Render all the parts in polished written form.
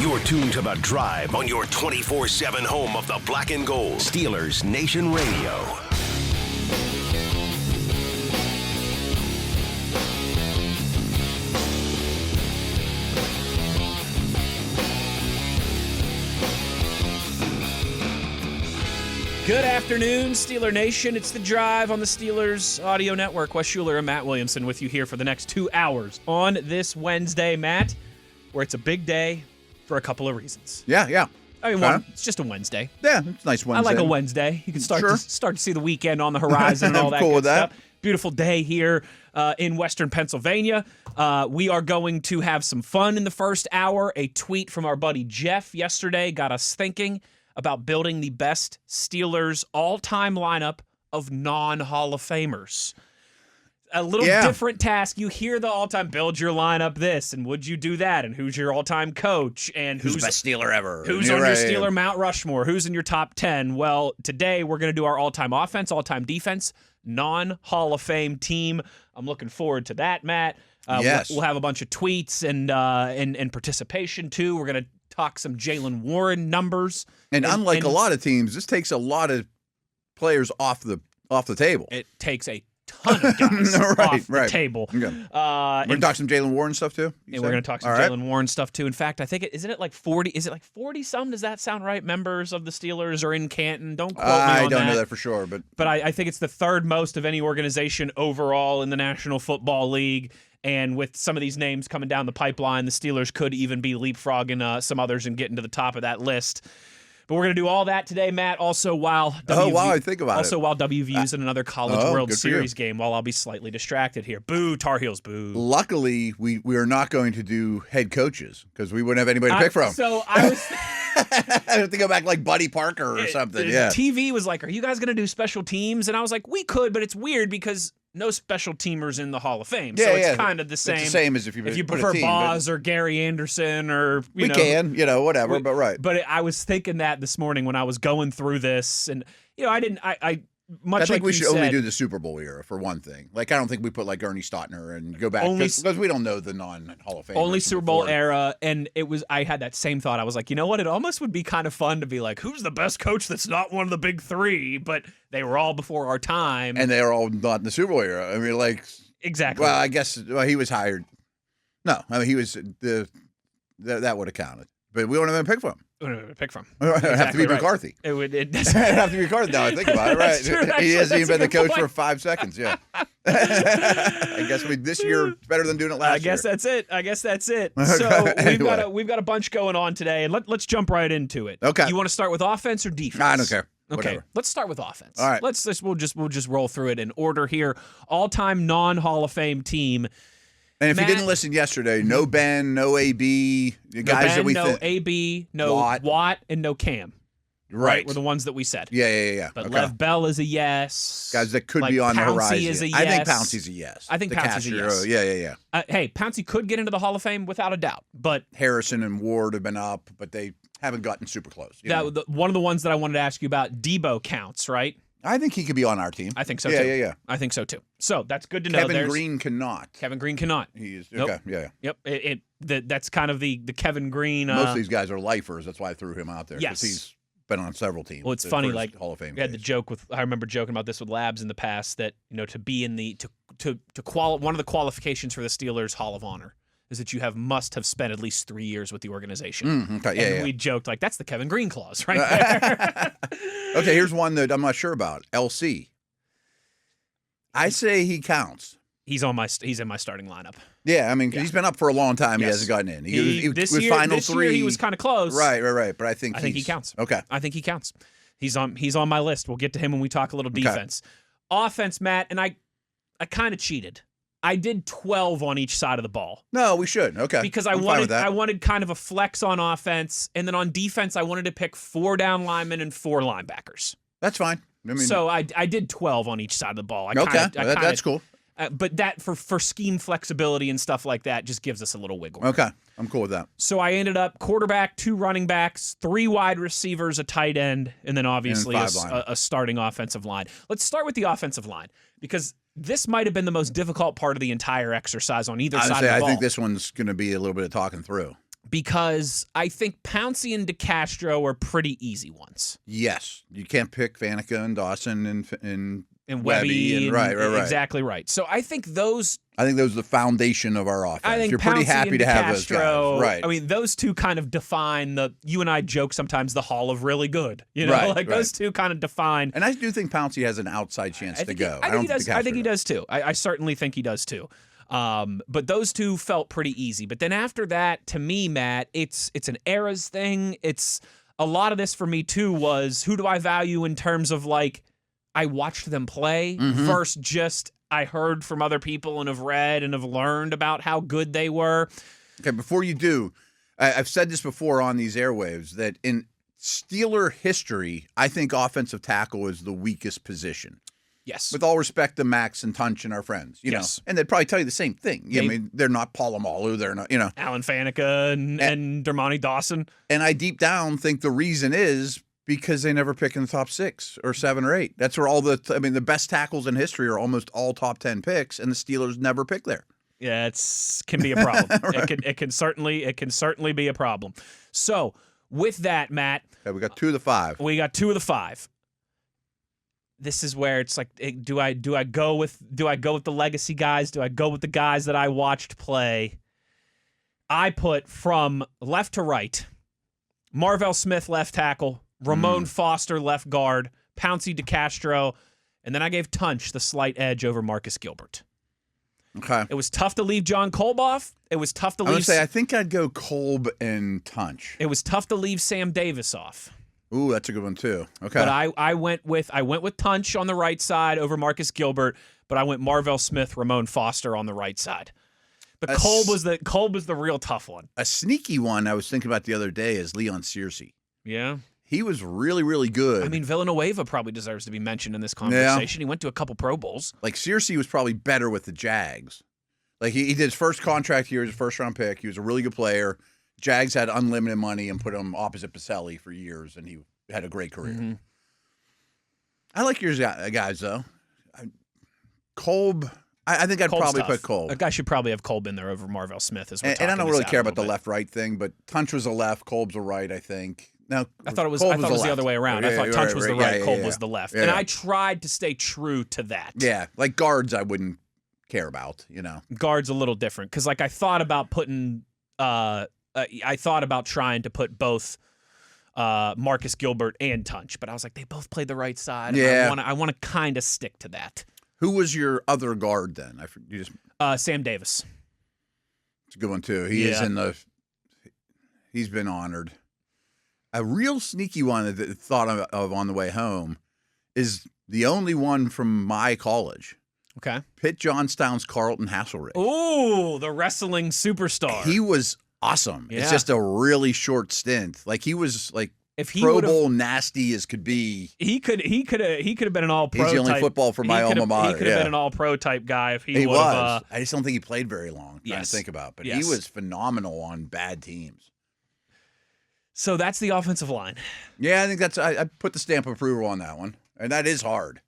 You're tuned to The Drive on your 24/7 home of the black and gold. Steelers Nation Radio. Good afternoon, Steeler Nation. It's The Drive on the Steelers Audio Network. Wes Uhler and Matt Williamson with you here for the next 2 hours on this Wednesday, Matt, where it's a big day for a couple of reasons. Yeah. I mean, one, it's just a Wednesday. Yeah, it's a nice Wednesday. I like a Wednesday. You can start to see the weekend on the horizon and all that cool good with that. stuff. Beautiful day here in Western Pennsylvania. We are going to have some fun in the first hour. A tweet from our buddy Jeff yesterday got us thinking about building the best Steelers all-time lineup of non-Hall of Famers. A little different task. You hear the all-time build your lineup this, and would you do that, and who's your all-time coach, and who's the best Steeler ever? Who's on your Steeler Mount Rushmore? Who's in your top 10? Well, today we're going to do our all-time offense, all-time defense, non-Hall of Fame team. I'm looking forward to that, Matt. Yes. We'll have a bunch of tweets and participation, too. We're going to talk some Jaylen Warren numbers. And unlike a lot of teams, this takes a lot of players off the table. It takes a ton of guys off the table. Okay. We're going to talk some Jaylen Warren stuff, too? And we're going to talk some Jaylen Warren stuff, too. In fact, I think isn't it like 40? Is it like 40-some? Does that sound right? Members of the Steelers are in Canton. Don't quote me on that. I don't know that for sure. But I think it's the third most of any organization overall in the National Football League. And with some of these names coming down the pipeline, the Steelers could even be leapfrogging some others and getting to the top of that list. But we're going to do all that today, Matt. Also, while I think about it. Also, while WVU's in another College World good for Series game, while I'll be slightly distracted here. Boo, Tar Heels, boo. Luckily, we are not going to do head coaches because we wouldn't have anybody to pick from. So I was. I have to go back like Buddy Parker or something. Yeah. TV was like, "Are you guys going to do special teams?" And I was like, "We could, but it's weird because no special teamers in the Hall of Fame. So it's kind of the same. It's the same as if you prefer a team, Boz or Gary Anderson or we can, whatever. But right. But I was thinking that this morning when I was going through this, and I didn't. I think we should only do the Super Bowl era for one thing. Like, I don't think we put like Ernie Stautner and go back because we don't know the non-Hall of Fame. Only Super Bowl era, and I had that same thought. I was like, you know what? It almost would be kind of fun to be like, who's the best coach that's not one of the big three? But they were all before our time, and they are all not in the Super Bowl era. I mean, like exactly. Well, I guess he was hired. No, I mean he was that would have counted, but we don't have a pick from. Pick from. It would have to be McCarthy. It doesn't have to be McCarthy now I think about it. Right. That's true. He hasn't even been the coach for 5 seconds. Yeah. I guess this year better than doing it last year. I guess that's it. So we've got a bunch going on today, and let's jump right into it. Okay. You want to start with offense or defense? I don't care. Okay, Whatever. Let's start with offense. All right. We'll just roll through it in order here. All-time non-Hall of Fame team. And if you didn't listen yesterday, no Ben, no AB, the guys that we no AB, no Watt, and no Cam. Right. Were the ones that we said. Yeah. But Lev Bell is a yes. Guys that could be on the horizon. Pouncey is a yes. I think Pouncey's a yes. I think Pouncey's a yes. Yeah. Hey, Pouncey could get into the Hall of Fame without a doubt. But Harrison and Ward have been up, but they haven't gotten super close. One of the ones that I wanted to ask you about, Debo counts, right? I think he could be on our team. I think so, too. Yeah. I think so, too. So that's good to know. Kevin Green cannot. He is. Nope. Okay, yeah. Yep. That's kind of the Kevin Green. Most of these guys are lifers. That's why I threw him out there. Yes. Because he's been on several teams. Well, it's funny, like, Hall of Fame we had the joke with, I remember joking about this with Labs in the past, that, to be in the, one of the qualifications for the Steelers Hall of Honor is that you must have spent at least 3 years with the organization. Okay, we joked, like, that's the Kevin Green clause right there. Okay, here's one that I'm not sure about. LC. I say he counts. He's in my starting lineup. Yeah, I mean, he's been up for a long time. Yes. He hasn't gotten in. He was final three. Year he was kind of close. Right. But I think he counts. Okay. I think he counts. He's on my list. We'll get to him when we talk a little defense. Okay. Offense, Matt, and I kind of cheated. I did 12 on each side of the ball. No, we should. Okay. Because I wanted kind of a flex on offense, and then on defense I wanted to pick 4 down linemen and 4 linebackers. That's fine. So I did 12 on each side of the ball. That's cool. But that for scheme flexibility and stuff like that just gives us a little wiggle. Okay, I'm cool with that. So I ended up quarterback, 2 running backs, 3 wide receivers, a tight end, and then obviously a starting offensive line. Let's start with the offensive line because this might have been the most difficult part of the entire exercise on either side of the ball. I think this one's going to be a little bit of talking through. because I think Pouncey and DeCastro are pretty easy ones. Yes. You can't pick Faneca and Dawson and Webby. And right. Exactly right. So I think those are the foundation of our offense. I think you're pretty happy to have those guys. Right. I mean, those two kind of define you and I joke sometimes the hall of really good. You know, those two kind of define. And I do think Pouncey has an outside chance to go. I think he does too. I certainly think he does too. But those two felt pretty easy. But then after that, to me, Matt, it's an eras thing. It's a lot of this for me too was who do I value in terms of like I watched them play versus just I heard from other people and have read and have learned about how good they were. Okay, before you do, I've said this before on these airwaves that in Steeler history, I think offensive tackle is the weakest position. Yes. With all respect to Max and Tunch and our friends, you know. And they'd probably tell you the same thing. I mean, they're not Polamalu, they're not, Alan Faneca and Dermontti Dawson. And I deep down think the reason is because they never pick in the top 6 or 7 or 8. That's where the best tackles in history are almost all top 10 picks, and the Steelers never pick there. Yeah, can be a problem. Right. It can certainly be a problem. So with that, Matt, we got 2 of the 5. We got 2 of the 5. This is where it's like, do I go with the legacy guys? Do I go with the guys that I watched play? I put from left to right, Marvell Smith left tackle, Ramon Foster left guard, Pouncey DeCastro, and then I gave Tunch the slight edge over Marcus Gilbert. Okay. It was tough to leave John Kolb off. It was tough to leave. I think I'd go Kolb and Tunch. It was tough to leave Sam Davis off. Ooh, that's a good one too. Okay. But I went with Tunch on the right side over Marcus Gilbert, but I went Marvell Smith, Ramon Foster on the right side. But Kolb was the real tough one. A sneaky one I was thinking about the other day is Leon Searcy. Yeah. He was really, really good. I mean, Villanueva probably deserves to be mentioned in this conversation. Yeah. He went to a couple Pro Bowls. Like, Searcy was probably better with the Jags. Like, he did his first contract here, his first-round pick. He was a really good player. Jags had unlimited money and put him opposite Pacelli for years, and he had a great career. Mm-hmm. I like yours guys, though. Kolb, I think I'd probably put Kolb. A guy should probably have Kolb in there over Marvell Smith. And I don't really care about the left-right thing, but Tunch was a left, Kolb's a right, I think. No, I thought it was the other way around. I thought Tunch was the right, Kolb was the left. And I tried to stay true to that. Yeah, like guards I wouldn't care about, Guards a little different because like I thought about trying to put both Marcus Gilbert and Tunch, but I was like they both played the right side. Yeah. I want to kind of stick to that. Who was your other guard then? Sam Davis. It's a good one too. He's been honored. A real sneaky one that I thought of on the way home is the only one from my college. Okay. Pitt Johnstown's Carlton Hasselrigg. Ooh, the wrestling superstar. He was awesome. Yeah. It's just a really short stint. Like he was like Pro Bowl nasty as could be. He could have been an all-pro. He's the only football for my alma mater. He could have been an all-pro type guy if he was. I just don't think he played very long. Trying to think about, but he was phenomenal on bad teams. So that's the offensive line. Yeah, I think I put the stamp of approval on that one, and that is hard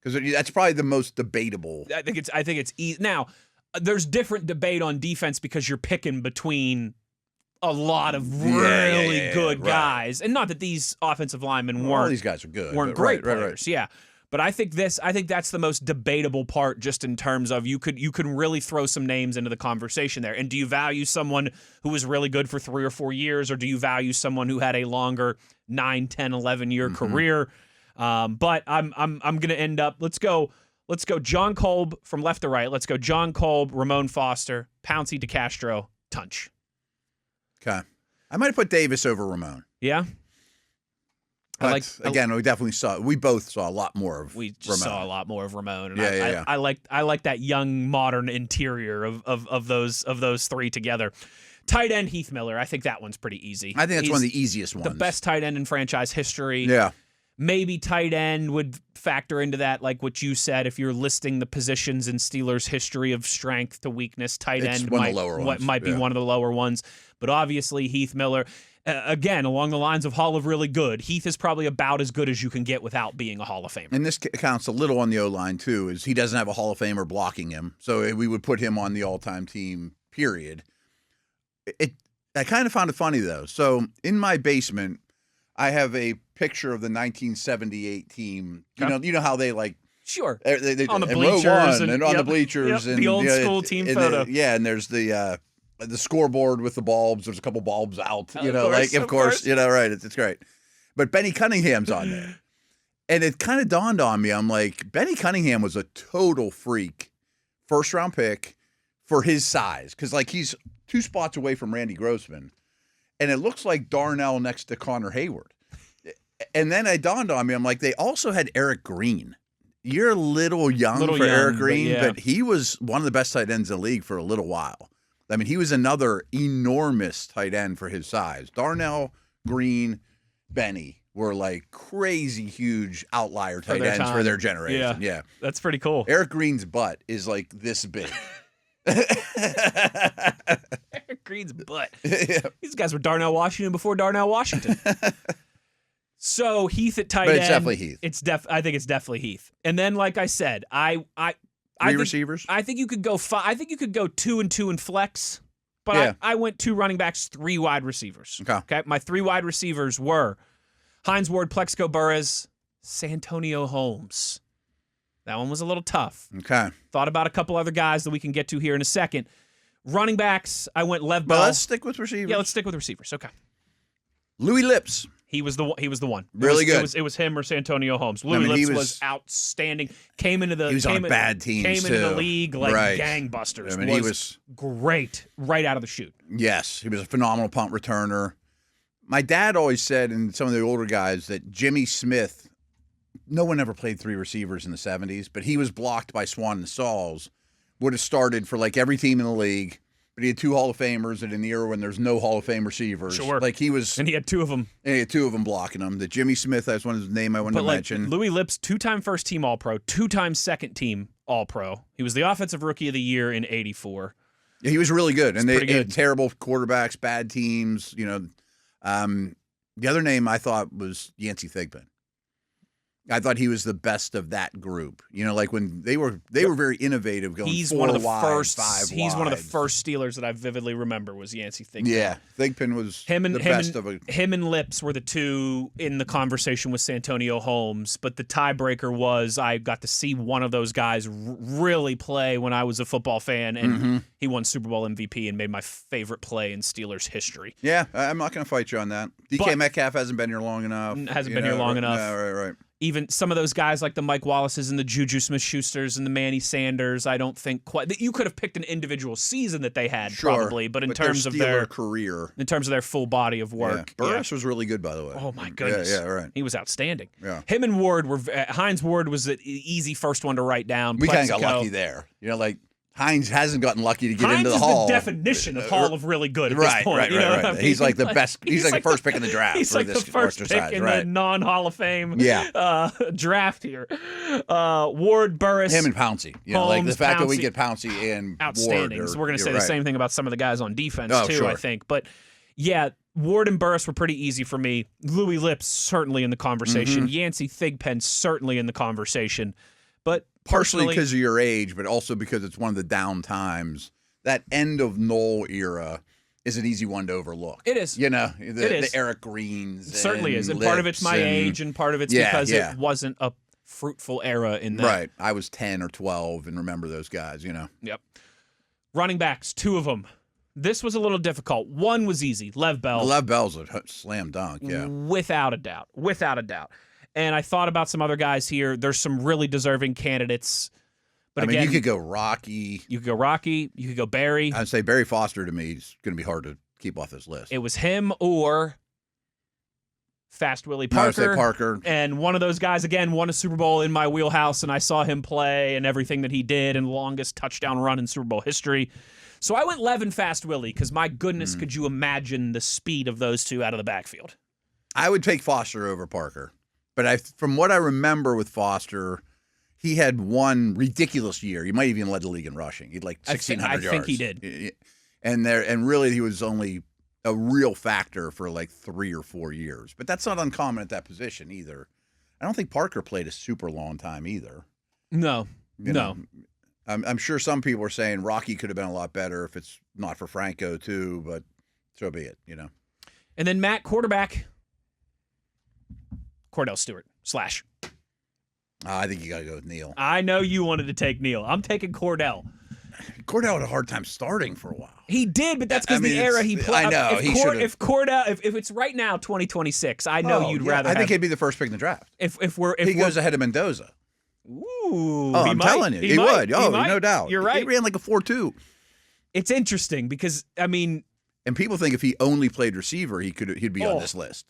because that's probably the most debatable. I think it's easy. Now, there's different debate on defense because you're picking between a lot of really good guys, and not that these offensive linemen weren't. All these guys are good, weren't great players. Yeah. But I think that's the most debatable part, just in terms of you could really throw some names into the conversation there. And do you value someone who was really good for 3 or 4 years, or do you value someone who had a longer 9, 10, 11-year career? But I'm going to end up. Let's go John Kolb from left to right. Let's go John Kolb, Ramon Foster, Pouncey DeCastro, Tunch. Okay, I might have put Davis over Ramon. Yeah. We both saw a lot more of Ramon. Saw a lot more of Ramon. And Yeah. I like that young modern interior of those three together. Tight end Heath Miller. I think that one's pretty easy. I think that's one of the easiest ones. The best tight end in franchise history. Yeah. Maybe tight end would factor into that, like what you said. If you're listing the positions in Steelers' history of strength to weakness, tight end might be one of the lower ones. But obviously Heath Miller. Again, along the lines of Hall of really good, Heath is probably about as good as you can get without being a Hall of Famer. And this counts a little on the O-line, too, is he doesn't have a Hall of Famer blocking him. So we would put him on the all-time team, period. I kind of found it funny, though. So in my basement, I have a picture of the 1978 team. You know how they like. Sure. They on the and bleachers row one, and on yep, the bleachers. yep, And the old school team photo. And there's the scoreboard with the bulbs. There's a couple bulbs out. Of course. Right. It's great. But Benny Cunningham's on there. And it kind of dawned on me. I'm like, Benny Cunningham was a total freak. First-round pick for his size. Because, like, he's 2 spots away from Randy Grossman. And it looks like Darnell next to Connor Hayward. And then it dawned on me. I'm like, they also had Eric Green. You're a little young for Eric Green, but he was one of the best tight ends in the league for a little while. I mean, he was another enormous tight end for his size. Darnell, Green, Benny were like crazy huge outlier tight ends for their generation. Yeah. That's pretty cool. Eric Green's butt is like this big. Eric Green's butt. Yeah. These guys were Darnell Washington before Darnell Washington. So Heath at tight end. But it's definitely Heath. I think it's definitely Heath. And then, like I said, Three receivers. I think you could go 5. I think you could go 2 and 2 in flex. But I went 2 running backs, 3 wide receivers. Okay. My 3 wide receivers were Hines Ward, Plexico Burress, Santonio Holmes. That one was a little tough. Okay. Thought about a couple other guys that we can get to here in a second. Running backs, I went Lev Bell. But let's stick with receivers. Yeah, let's stick with receivers. Okay. Louis Lips. He was the one. Really good. It was him or Santonio Holmes. Louis Lips was outstanding. He was on bad teams into the league like gangbusters. I mean, he was great right out of the chute. Yes, he was a phenomenal punt returner. My dad always said, and some of the older guys, that Jimmy Smith, no one ever played 3 receivers in the 70s, but he was blocked by Swan and Sauls, would have started for like every team in the league. But he had 2 Hall of Famers, and in the era when there's no Hall of Fame receivers, sure. Like he was, and he had 2 of them. And he had 2 of them blocking him. The Jimmy Smith, that's one of his name I wanted to mention. Louis Lips, 2-time first team All-Pro, 2-time second team All-Pro. He was the offensive rookie of the year in '84. Yeah, he was really good, and they had terrible quarterbacks, bad teams. The other name I thought was Yancey Thigpen. I thought he was the best of that group. Like when they were very innovative going he's 4 one of the wide, first, 5 He's wides. one of the first Steelers that I vividly remember was Yancey Thigpen. Yeah, Thigpen was the best of a... Him and Lips were the 2 in the conversation with Santonio Holmes, but the tiebreaker was I got to see one of those guys really play when I was a football fan, and he won Super Bowl MVP and made my favorite play in Steelers history. Yeah, I'm not going to fight you on that. DK Metcalf hasn't been here long enough. Hasn't been here long enough. Right. Even some of those guys like the Mike Wallaces and the Juju Smith-Schusters and the Manny Sanders, I don't think quite. You could have picked an individual season that they had, probably, but in terms of their career, in terms of their full body of work, Burress was really good, by the way. Oh my goodness, yeah, right. He was outstanding. Yeah, him and Ward were. Hines Ward was an easy first one to write down. We kind of got lucky there, like. Hines hasn't gotten lucky to get into the Hines Hall. is the definition of Hall of really good at this point. Right. I mean? He's like the best. He's like the first pick in the draft. He's like the first pick in the non-Hall of Fame draft here. Ward, Burress. Him and Pouncey. Holmes, like the fact Pouncey, that we get Pouncey and outstanding. Ward. So we're going to say the same thing about some of the guys on defense, too, sure. I think. But, yeah, Ward and Burress were pretty easy for me. Louis Lips certainly in the conversation. Yancey Thigpen certainly in the conversation. But partially because of your age, but also because it's one of the down times. That end of Knoll era is an easy one to overlook. It is. The Eric Greens. It certainly is. And part of it's my age, and part of it's because it wasn't a fruitful era in that. Right. I was 10 or 12 and remember those guys, Yep. Running backs, 2 of them. This was a little difficult. One was easy. Lev Bell. Lev Bell's a slam dunk, yeah. Without a doubt. And I thought about some other guys here. There's some really deserving candidates. But again, you could go Rocky. You could go Barry. I'd say Barry Foster to me is going to be hard to keep off this list. It was him or Fast Willie Parker. I would say Parker. And one of those guys, again, won a Super Bowl in my wheelhouse, and I saw him play and everything that he did, and longest touchdown run in Super Bowl history. So I went Lev and Fast Willie because, my goodness, could you imagine the speed of those 2 out of the backfield? I would take Foster over Parker. But from what I remember with Foster, he had one ridiculous year. He might even led the league in rushing. He had like 1,600 yards. I think he did. And really he was only a real factor for like 3 or 4 years. But that's not uncommon at that position either. I don't think Parker played a super long time either. No. I'm sure some people are saying Rocky could have been a lot better if it's not for Franco too, but so be it, And then Matt, quarterback, Cordell Stewart / I think you got to go with Neal. I know you wanted to take Neal. I'm taking Cordell. Cordell had a hard time starting for a while. He did, but that's because the era he played. I know. If Cordell, if it's right now, 2026, I know you'd rather. I think he'd be the first pick in the draft. If he goes ahead of Mendoza. Ooh, I'm telling you, he would. Oh, no doubt. You're right. He ran like a 4.2. It's interesting because and people think if he only played receiver, he'd be on this list.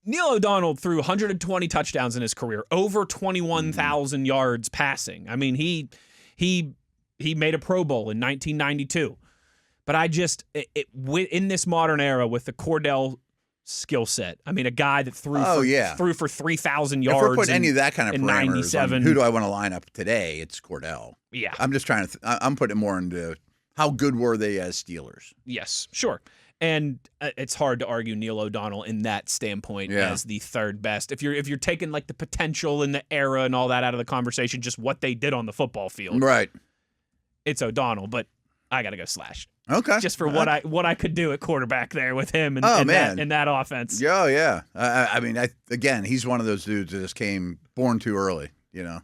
Neil O'Donnell threw 120 touchdowns in his career, over 21,000 yards passing. He made a Pro Bowl in 1992. But in this modern era with the Cordell skill set, a guy that threw for 3,000 yards. If we're putting any of that kind of parameters 97. Who do I want to line up today? It's Cordell. Yeah. I'm just trying to I'm putting it more into how good were they as Steelers. Yes, sure. And it's hard to argue Neil O'Donnell in that standpoint as the third best. If you're taking like the potential and the era and all that out of the conversation, just what they did on the football field, right? It's O'Donnell, but I got to go Slash. Okay, just for what I could do at quarterback there with him and that offense. Yeah. Again, he's one of those dudes that just came born too early.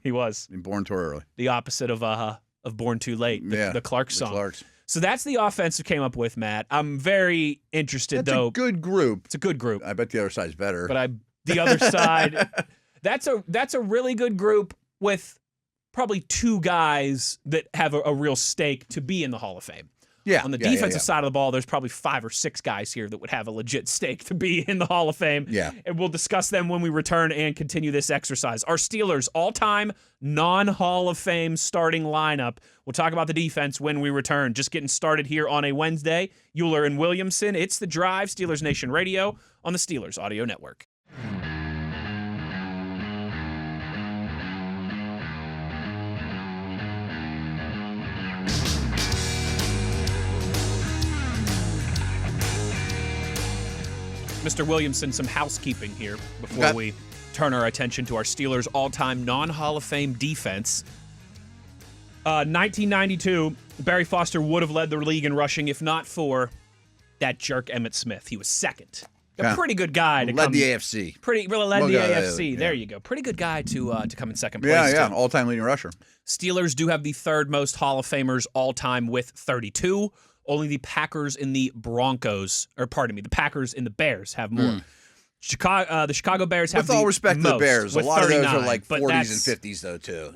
He was born too early. The opposite of Born Too Late. The Clark song. Clarks. So that's the offense we came up with, Matt. I'm very interested, though. It's a good group. It's a good group. I bet the other side's better. But the other side, that's a really good group with probably two guys that have a real stake to be in the Hall of Fame. Yeah. On the defensive side of the ball, there's probably 5 or 6 guys here that would have a legit stake to be in the Hall of Fame. Yeah. And we'll discuss them when we return and continue this exercise. Our Steelers' all-time non-Hall of Fame starting lineup. We'll talk about the defense when we return. Just getting started here on a Wednesday. Uhler and Williamson. It's The Drive, Steelers Nation Radio on the Steelers Audio Network. Mr. Williamson, some housekeeping here before we turn our attention to our Steelers' all-time non-Hall of Fame defense. 1992, Barry Foster would have led the league in rushing if not for that jerk Emmitt Smith. He was second. A pretty good guy to led the AFC. Led the AFC. Yeah. There you go. Pretty good guy to come in second place. Yeah. All-time leading rusher. Steelers do have the third most Hall of Famers all-time with 32. Only the Packers and the the Packers and the Bears have more. The Chicago Bears have with all respect to the Bears, a lot of those are like 40s and 50s though too.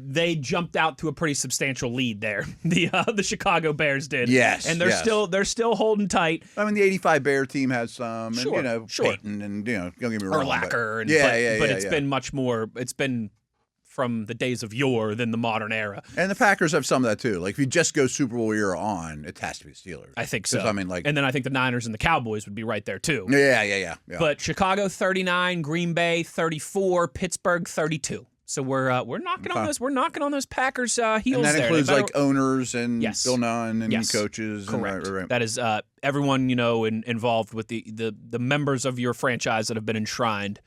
They jumped out to a pretty substantial lead there. The Chicago Bears did. Yes, and they're still holding tight. The '85 Bear team has some, sure. Peyton, and don't get me wrong, Urlacher, but it's been much more. It's been from the days of yore than the modern era. And the Packers have some of that too. Like if you just go Super Bowl era on, it has to be the Steelers. I think so. And then I think the Niners and the Cowboys would be right there too. Yeah. But Chicago 39, Green Bay 34, Pittsburgh 32. So we're knocking on those. We're knocking on those Packers heels. And that there. includes owners and Bill Nunn and coaches. Correct. Right. That is everyone involved with the members of your franchise that have been enshrined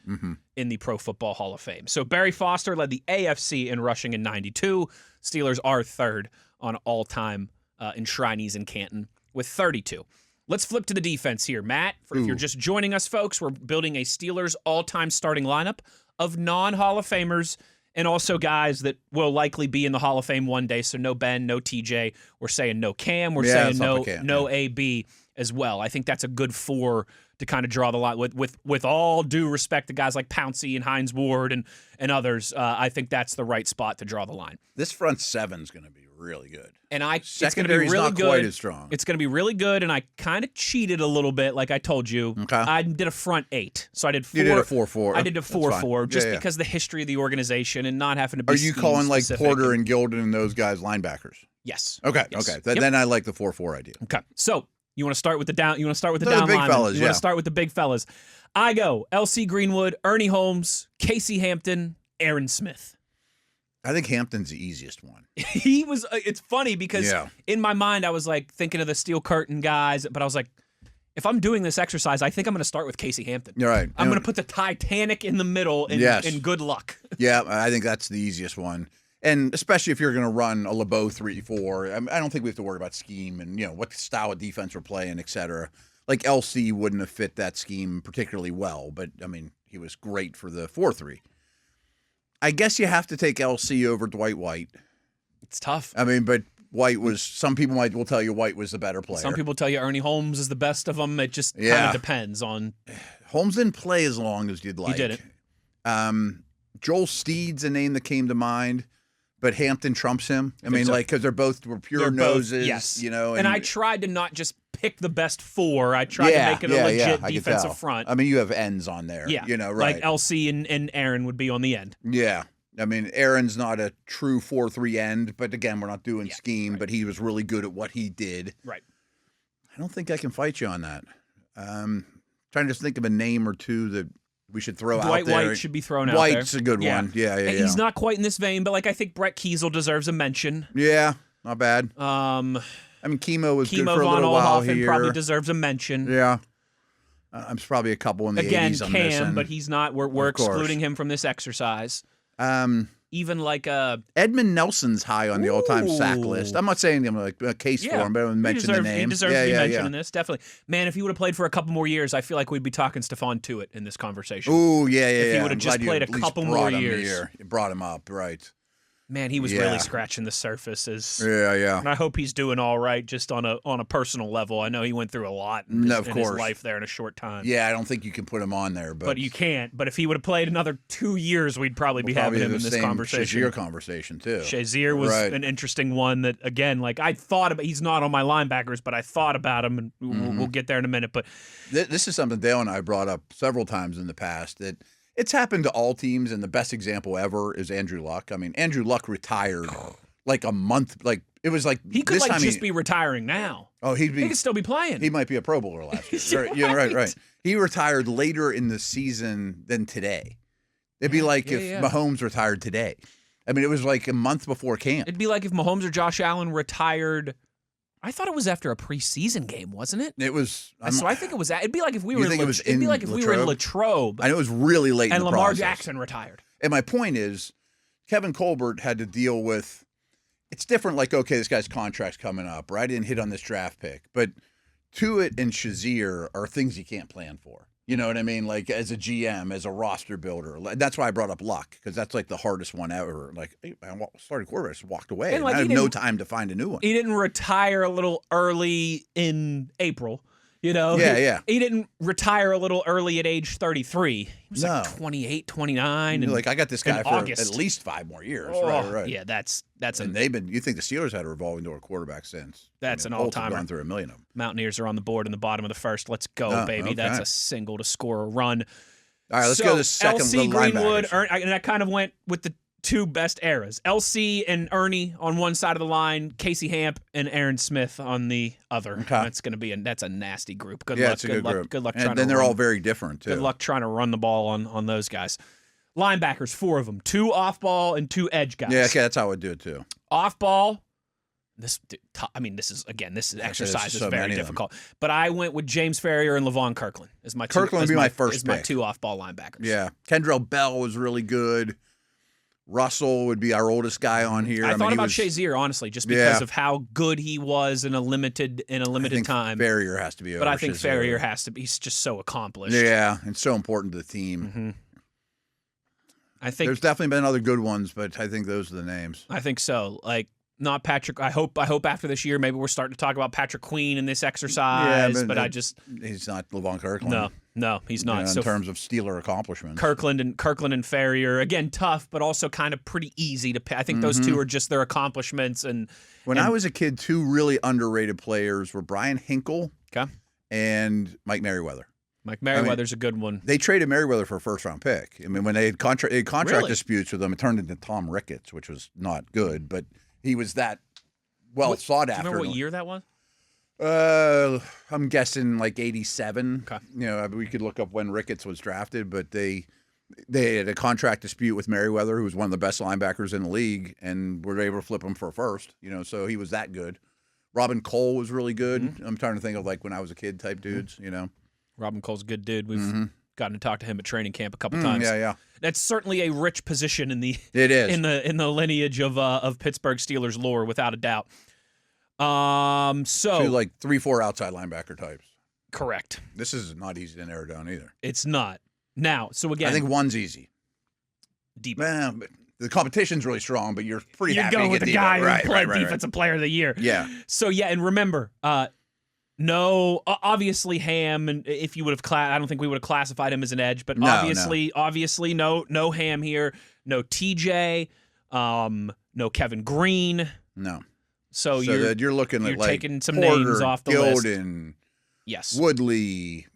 in the Pro Football Hall of Fame. So Barry Foster led the AFC in rushing in '92. Steelers are third on all-time enshrinees in Canton with 32. Let's flip to the defense here, Matt. If you're just joining us, folks, we're building a Steelers all-time starting lineup of non-Hall of Famers and also guys that will likely be in the Hall of Fame one day. So no Ben, no TJ. We're saying no Cam. We're saying no AB as well. I think that's a good 4 to kind of draw the line. With all due respect to guys like Pouncey and Hines Ward and others, I think that's the right spot to draw the line. This front 7's going to be really good. And secondary's really not quite as strong. It's going to be really good, and I kind of cheated a little bit, like I told you. Okay. I did a front 8, so I did 4. You did a 4-4. I did a 4-4, just because of the history of the organization and not having to be. Are you calling like Porter and Gilden and those guys linebackers? Yes. Okay. Yes. Okay. Then I like the 4-4 idea. Okay. So you want to start with the down? You want to start with the down big linemen? fellas? You want to start with the big fellas? I go L.C. Greenwood, Ernie Holmes, Casey Hampton, Aaron Smith. I think Hampton's the easiest one. He was. It's funny because in my mind I was like thinking of the Steel Curtain guys, but I was like, if I'm doing this exercise, I think I'm going to start with Casey Hampton. You're right. I'm going to put the Titanic in the middle, and good luck. Yeah, I think that's the easiest one. And especially if you're going to run a LeBeau 3-4, I don't think we have to worry about scheme and what style of defense we're playing, et cetera. Like LC wouldn't have fit that scheme particularly well, but I mean he was great for the 4-3. I guess you have to take LC over Dwight White. It's tough. I mean, but White was. Some people will tell you White was the better player. Some people tell you Ernie Holmes is the best of them. It just kind of depends on. Holmes didn't play as long as you'd like. He didn't. Joel Steed's a name that came to mind. But Hampton trumps him. I mean, because they're both pure noses, yes. And I tried to not just pick the best 4. I tried to make it a legit defensive front. I mean, you have ends on there. Yeah. Right. Like LC and Aaron would be on the end. Yeah. I mean, Aaron's not a true 4-3 end, but again, we're not doing scheme, right. But he was really good at what he did. Right. I don't think I can fight you on that. Trying to think of a name or two that we should throw out there. Dwight White should be thrown out there. White's a good one. Yeah. He's not quite in this vein, but I think Brett Kiesel deserves a mention. Yeah, not bad. I mean, Chemo was good for a von little while Oelhoffen here. Probably deserves a mention. Yeah. I'm probably a couple in the 80s I'm missing. But he's not. We're excluding him from this exercise. Even Edmund Nelson's high on the all-time sack list. I'm not saying him like a case for him, but I'm mentioning the name. He deserves to be mentioned in this, definitely. Man, if he would have played for a couple more years, I feel like we'd be talking Stephon Tuitt in this conversation. Ooh, yeah. If he would have just played a couple more years. You brought him up, right. Man, he was really scratching the surface. Yeah. And I hope he's doing all right just on a personal level. I know he went through a lot in his life there in a short time. Yeah, I don't think you can put him on there. But you can't. But if he would have played another 2 years, we'd probably be having him in this conversation. Shazier conversation, too. Shazier was an interesting one that, again, I thought about. He's not on my linebackers, but I thought about him, and we'll get there in a minute. But this is something Dale and I brought up several times in the past that it's happened to all teams, and the best example ever is Andrew Luck. I mean, Andrew Luck retired a month. It was he could just be retiring now. Oh, he could still be playing. He might be a Pro Bowler last year. Right. He retired later in the season than today. It'd be if Mahomes retired today. I mean, it was a month before camp. It'd be like if Mahomes or Josh Allen retired. I thought it was after a preseason game, wasn't it? It was. So I think it was. It'd be like if we were. It'd be like if we were in Latrobe. I know it was really late. And in the Lamar process. Jackson retired. And my point is, Kevin Colbert had to deal with. It's different. Okay, this guy's contract's coming up, right? I didn't hit on this draft pick, but Tuitt and Shazier are things you can't plan for. You know what I mean? As a GM, as a roster builder. That's why I brought up Luck, because that's the hardest one ever. Hey, I started quarterback, just walked away. And I had no time to find a new one. He didn't retire a little early in April. Yeah. He didn't retire a little early at age 33. He was 28, 29. And I got this guy for August. at least 5 more years. Oh, right. Yeah, that's and they've been. You think the Steelers had a revolving door quarterback since? That's an all-timer. Gone through a million of them. Mountaineers are on the board in the bottom of the first. Let's go, baby. Okay. That's a single to score a run. All right, let's go to the second. LC Greenwood, and I kind of went with the 2 best eras. LC and Ernie on one side of the line, Casey Hamp and Aaron Smith on the other. Okay. That's a nasty group. Good luck. It's a good group. Good luck and trying then to they're all very different too. Good luck trying to run the ball on those guys. Linebackers, 4 of them. 2 off ball and 2 edge guys. Yeah, okay, that's how I would do it too. Off ball. This exercise is very difficult. But I went with James Ferrier and Levon Kirkland as my Kirkland would be my first pick. My 2 off ball linebackers. Yeah, Kendrell Bell was really good. Russell would be our oldest guy on here. I thought about Shazier, honestly, just because of how good he was in a limited time. Ferrier has to be over But I think Shazier. Ferrier has to be. He's just so accomplished. Yeah, and so important to the team. Mm-hmm. I think there's definitely been other good ones, but I think those are the names. I think so. Not Patrick. I hope after this year, maybe we're starting to talk about Patrick Queen in this exercise. Yeah, but he's not Levon Kirkland. No, he's not. In terms of Steeler accomplishments, Kirkland and Ferrier, again, tough, but also kind of pretty easy to pay. I think those 2 are just their accomplishments. And when I was a kid, 2 really underrated players were Brian Hinkle and Mike Merriweather. Mike Merriweather's a good one. They traded Merriweather for a first-round pick. I mean, when they had contract disputes with them, it turned into Tom Ricketts, which was not good, but he was that sought after. Do you remember what year that was? I'm guessing 87. Okay. We could look up when Ricketts was drafted, but they had a contract dispute with Merriweather, who was one of the best linebackers in the league, and were able to flip him for a first. So he was that good. Robin Cole was really good. Mm-hmm. I'm trying to think of when I was a kid type dudes. Robin Cole's a good dude. Gotten to talk to him at training camp a couple times. Yeah. That's certainly a rich position in the It is in the lineage of Pittsburgh Steelers lore, without a doubt. So 3-4 outside linebacker types. Correct. This is not easy to narrow down either. It's not. Now, so again, I think one's easy. Deep. Well, but the competition's really strong, but you're pretty happy going to with get the Debo. guy who played right. Defensive Player of the Year. Yeah. So yeah, and remember, no, obviously Ham, and if you would have, I don't think we would have classified him as an edge, but obviously, no Ham here, no TJ, no Kevin Green, no. So you're looking at like taking some Porter, names off the Gilden, list. Yes, Woodley.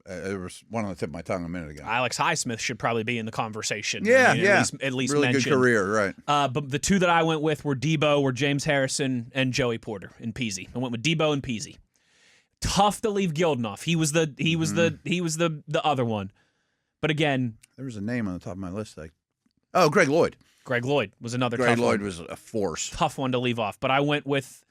There was one on the tip of my tongue a minute ago. Alex Highsmith should probably be in the conversation. Yeah. At least really mentioned. Good career, right? But the two that I went with were James Harrison and Joey Porter and Peasy. I went with Debo and Peasy. Tough to leave Gilden off. He was the other one. But again, there was a name on the top of my list. Greg Lloyd. Greg Lloyd was another. Greg tough Lloyd one. was a force. Tough one to leave off. But I went with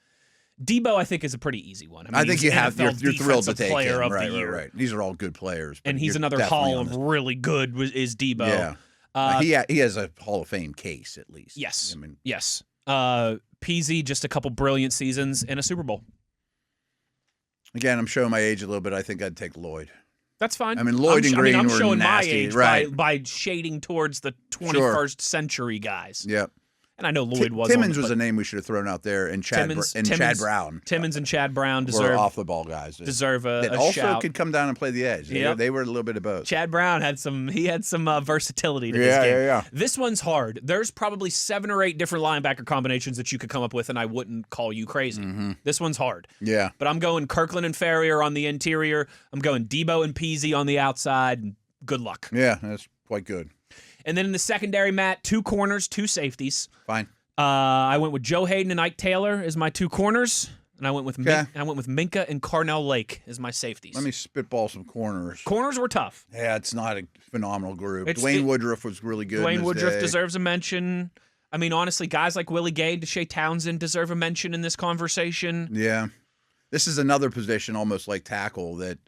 Debo. I think is a pretty easy one. I think you have. You're thrilled to take player him. of the year. Right. These are all good players. And he's another Hall of really good is Debo. Yeah. He has a Hall of Fame case at least. Yes. Yes. Peasy, just a couple brilliant seasons and a Super Bowl. Again, I'm showing my age a little bit. I think I'd take Lloyd. That's fine. I mean, Lloyd and Green I'm were showing nasty, my age by shading towards the 21st century guys. Yep. And I know Lloyd was. Timmons was a name we should have thrown out there, and Chad Brown. Timmons and Chad Brown were off the ball guys. Deserve a also shout. Could come down and play the edge. Yep. They were a little bit of both. Chad Brown had some versatility to his game. Yeah. This one's hard. There's probably 7 or 8 different linebacker combinations that you could come up with, and I wouldn't call you crazy. Mm-hmm. This one's hard. Yeah. But I'm going Kirkland and Ferrier on the interior. I'm going Debo and Peasy on the outside. Good luck. Yeah, that's quite good. And then in the secondary, Matt, 2 corners, 2 safeties. Fine. I went with Joe Hayden and Ike Taylor as my 2 corners, and I went with Minka and Carnell Lake as my safeties. Let me spitball some corners. Corners were tough. Yeah, it's not a phenomenal group. Dwayne Woodruff was really good. Dwayne Woodruff deserves a mention. I mean, honestly, guys like Willie Gay, Deshae Townsend deserve a mention in this conversation. Yeah. This is another position almost like tackle that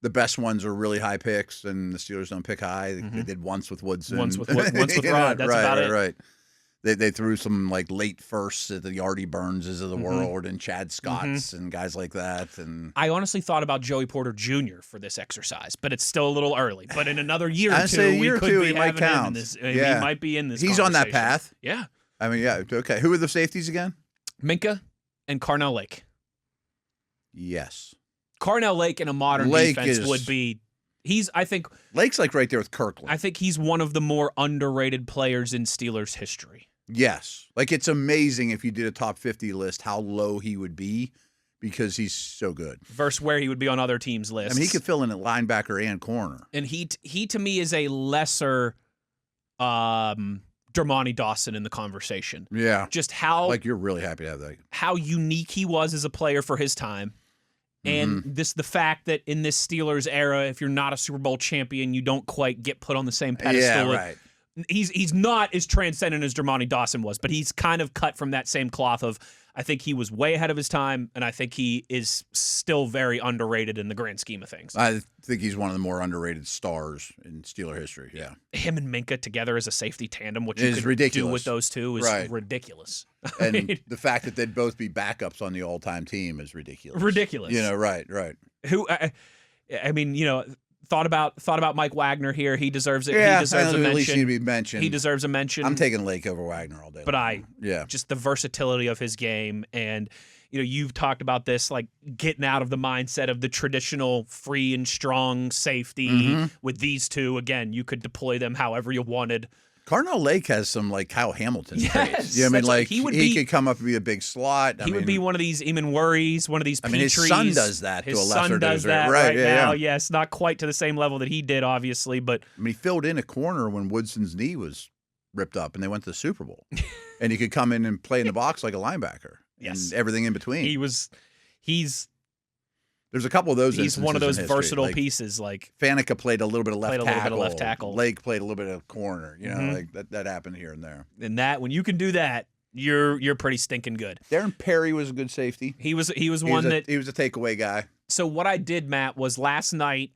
the best ones are really high picks, and the Steelers don't pick high. They did once with Woodson. Once with Rod. That's about it. Right. They threw some like late firsts at the Artie Burnses of the world and Chad Scotts and guys like that. And I honestly thought about Joey Porter Jr. for this exercise, but it's still a little early. But in another year or two, we could be having him in this. He might be in this. He's on that path. Yeah. I mean, yeah. Okay. Who are the safeties again? Minka and Carnell Lake. Yes. Carnell Lake in a modern defense would be. I think Lake's like right there with Kirkland. I think he's one of the more underrated players in Steelers history. Yes. Like, it's amazing if you did a top 50 list how low he would be because he's so good. Versus where he would be on other teams' lists. I mean, he could fill in at linebacker and corner. And he to me is a lesser Dermontti Dawson in the conversation. Yeah. Just how... Like, you're really happy to have that. How unique he was as a player for his time. And the fact that in this Steelers era, if you're not a Super Bowl champion, you don't quite get put on the same pedestal. Yeah, right. He's not as transcendent as Dermontti Dawson was, but he's kind of cut from that same cloth of, I think he was way ahead of his time, and I think he is still very underrated in the grand scheme of things. I think he's one of the more underrated stars in Steeler history, yeah. Him and Minka together as a safety tandem, what you could ridiculous. do with those two is ridiculous. And the fact that they'd both be backups on the all-time team is ridiculous. Ridiculous. You know, right. Who, I mean, you know... Thought about Mike Wagner here. He deserves it. Yeah, he deserves a mention. At least he'd be mentioned. He deserves a mention. I'm taking Lake over Wagner all day. But just the versatility of his game, and you know, you've talked about this, like getting out of the mindset of the traditional free and strong safety. With these two, again, you could deploy them however you wanted. Carnell Lake has some like Kyle Hamilton traits. Yes, I mean, like he could come up and be a big slot. He would be one of these Eamon Worries, one of these. His son does that to a lesser degree, right now. Yes, not quite to the same level that he did, obviously, but I mean, he filled in a corner when Woodson's knee was ripped up, and they went to the Super Bowl, and he could come in and play in the box like a linebacker. Yes, and everything in between. There's a couple of those. He's one of those versatile pieces. Like Faneca played a little bit of left tackle. tackle. Lake played a little bit of corner. You know, like that happened here and there. And that when you can do that, you're pretty stinking good. Darren Perry was a good safety. He was He was a takeaway guy. So what I did, Matt, was last night,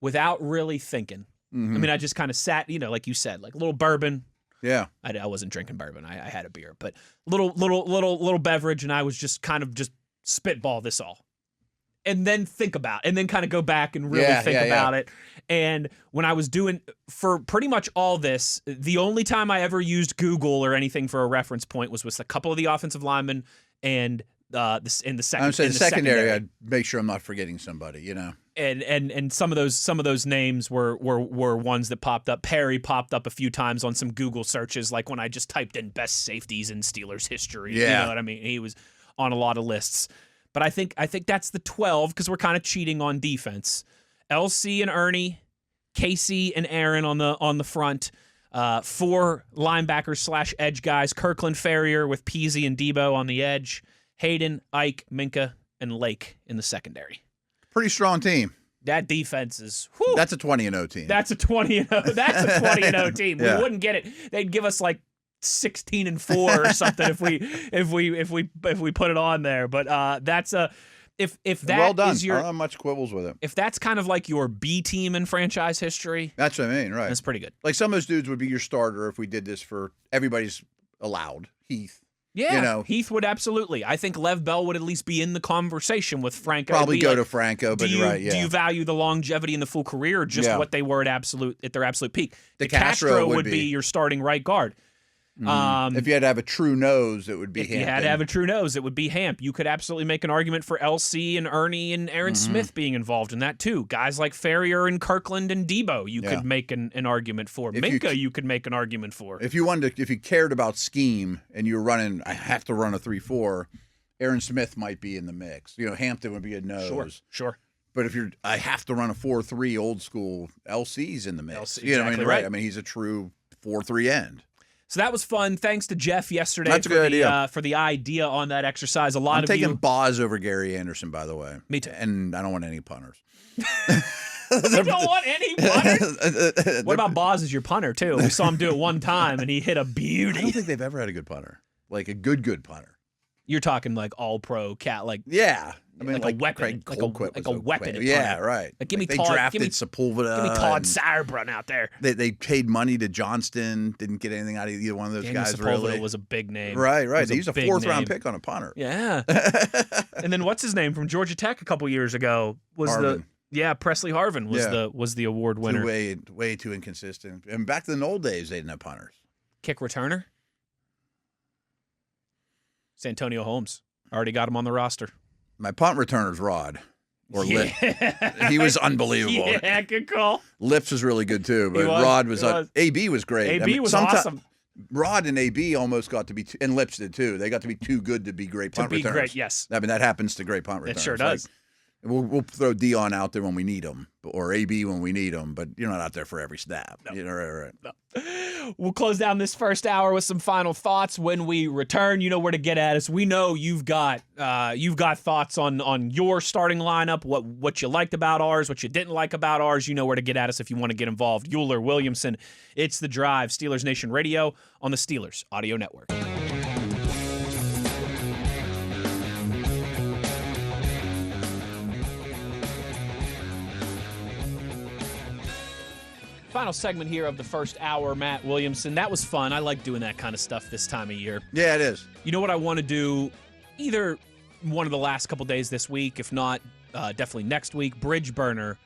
without really thinking. Mm-hmm. I mean, I just kind of sat, like you said, like a little bourbon. Yeah. I wasn't drinking bourbon. I had a beer, but little beverage, and I was just kind of just spitball this all. And then and then kind of go back and really think about it. And when I was doing, for pretty much all this, the only time I ever used Google or anything for a reference point was with a couple of the offensive linemen and in the secondary. I'd make sure I'm not forgetting somebody, And some of those names were ones that popped up. Perry popped up a few times on some Google searches, like when I just typed in best safeties in Steelers history. Yeah. You know what I mean? He was on a lot of lists. But I think that's the 12 because we're kind of cheating on defense. LC and Ernie, Casey and Aaron on the front, 4 linebackers / edge guys. Kirkland Farrier with Peasy and Debo on the edge. Hayden, Ike, Minka, and Lake in the secondary. Pretty strong team. That defense is. Whew, that's a 20-0 team. That's a 20-0. That's a 20-0 team. Yeah. We wouldn't get it. They'd give us like 16-4 or something if we put it on there. But that's a if that well done. is your. I don't have much quibbles with it. If that's kind of like your B team in franchise history, that's what I mean, right? That's pretty good. Like some of those dudes would be your starter if we did this for everybody's allowed. Heath. Yeah, Heath would absolutely. I think Lev Bell would at least be in the conversation with Franco. Probably go to Franco, but you're right. Yeah. Do you value the longevity in the full career or just what they were at their absolute peak? DeCastro would be your starting right guard. If you had to have a true nose, it would be Hampton. If you had to have a true nose, it would be Hamp. You could absolutely make an argument for LC and Ernie and Aaron Smith being involved in that too. Guys like Farrier and Kirkland and Debo, you could make an argument for. Minka, you could make an argument for. If you cared about scheme and you were running, I have to run a 3-4, Aaron Smith might be in the mix. Hampton would be a nose. Sure. But if I have to run a 4-3 old school, LC's in the mix. LC, exactly right. I mean, he's a true 4-3 end. So that was fun. Thanks to Jeff yesterday for the idea on that exercise. I'm taking Boz over Gary Anderson, by the way. Me too. And I don't want any punters. You don't want any punters? What about Boz as your punter, too? We saw him do it one time, and he hit a beauty. I don't think they've ever had a good punter. Like a good punter. You're talking like all-pro cat, like... Yeah. I mean, like a weapon. Like a weapon. Yeah, right. Like, they drafted Sepulveda. Give me Todd Sauerbrunn out there. They paid money to Johnston. Didn't get anything out of either one of those guys, Sepulveda really. was a big name. Right. They used a 4th-round pick on a punter. Yeah. And then what's his name from Georgia Tech a couple years ago was Harvin. Presley Harvin was the award winner. Way too inconsistent. And back in the old days, they didn't have punters. Kick returner. Santonio Holmes. Already got him on the roster. My punt returner's Rod. Or Lip. He was unbelievable. Yeah, good call. Lips was really good too, but Rod was AB was great. AB was awesome. Rod and AB almost got to be, and Lips did too. They got to be too good to be great punt returners. Great, yes. I mean, that happens to great punt returners. It sure does. We'll throw Dion out there when we need him, or AB when we need him, but you're not out there for every snap. No. Right. No. We'll close down this first hour with some final thoughts. When we return, you know where to get at us. We know you've got thoughts on your starting lineup, what you liked about ours, what you didn't like about ours. You know where to get at us if you want to get involved. Uhler, Williamson, it's The Drive, Steelers Nation Radio on the Steelers Audio Network. Final segment here of the first hour, Matt Williamson. That was fun. I like doing that kind of stuff this time of year. Yeah, it is. You know what I want to do? Either one of the last couple days this week, if not, definitely next week. Bridgeburner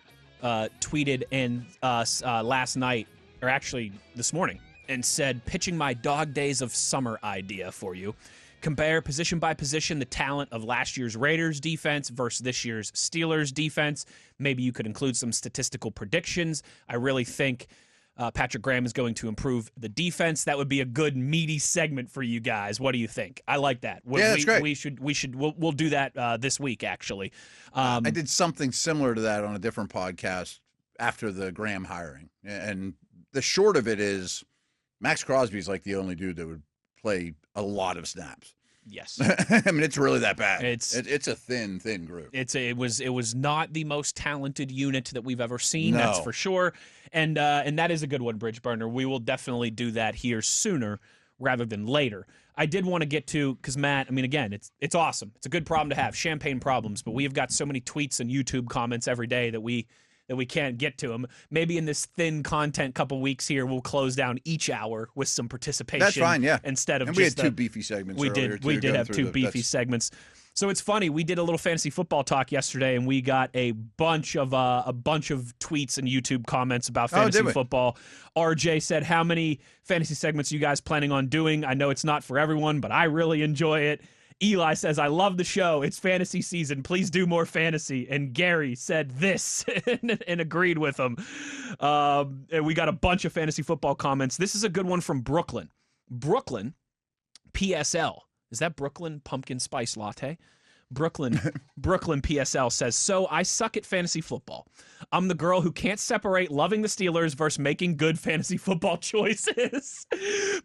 tweeted last night, or actually this morning, and said, pitching my dog days of summer idea for you. Compare position by position the talent of last year's Raiders defense versus this year's Steelers defense. Maybe you could include some statistical predictions. I really think Patrick Graham is going to improve the defense. That would be a good meaty segment for you guys. What do you think? I like that. That's great. We'll do that this week actually. I did something similar to that on a different podcast after the Graham hiring, and the short of it is Max Crosby's like the only dude that would play a lot of snaps. Yes. I mean, it's really that bad. It's a thin group. It was not the most talented unit that we've ever seen. No. That's for sure. And that is a good one, Bridgeburner. We will definitely do that here sooner rather than later. I did want to get to, because Matt, I mean, again, it's awesome. It's a good problem to have, champagne problems, but we have got so many tweets and YouTube comments every day that we can't get to them. Maybe in this thin content couple weeks here, we'll close down each hour with some participation. That's fine, yeah. Instead of and just we had two beefy segments. We did have two beefy segments. So it's funny. We did a little fantasy football talk yesterday, and we got a bunch of tweets and YouTube comments about fantasy football. RJ said, "How many fantasy segments are you guys planning on doing? I know it's not for everyone, but I really enjoy it." Eli says, "I love the show. It's fantasy season. Please do more fantasy." And Gary said this and agreed with him. And we got a bunch of fantasy football comments. This is a good one from Brooklyn. Brooklyn, PSL. Is that Brooklyn Pumpkin Spice Latte? Brooklyn PSL says, "So I suck at fantasy football. I'm the girl who can't separate loving the Steelers versus making good fantasy football choices.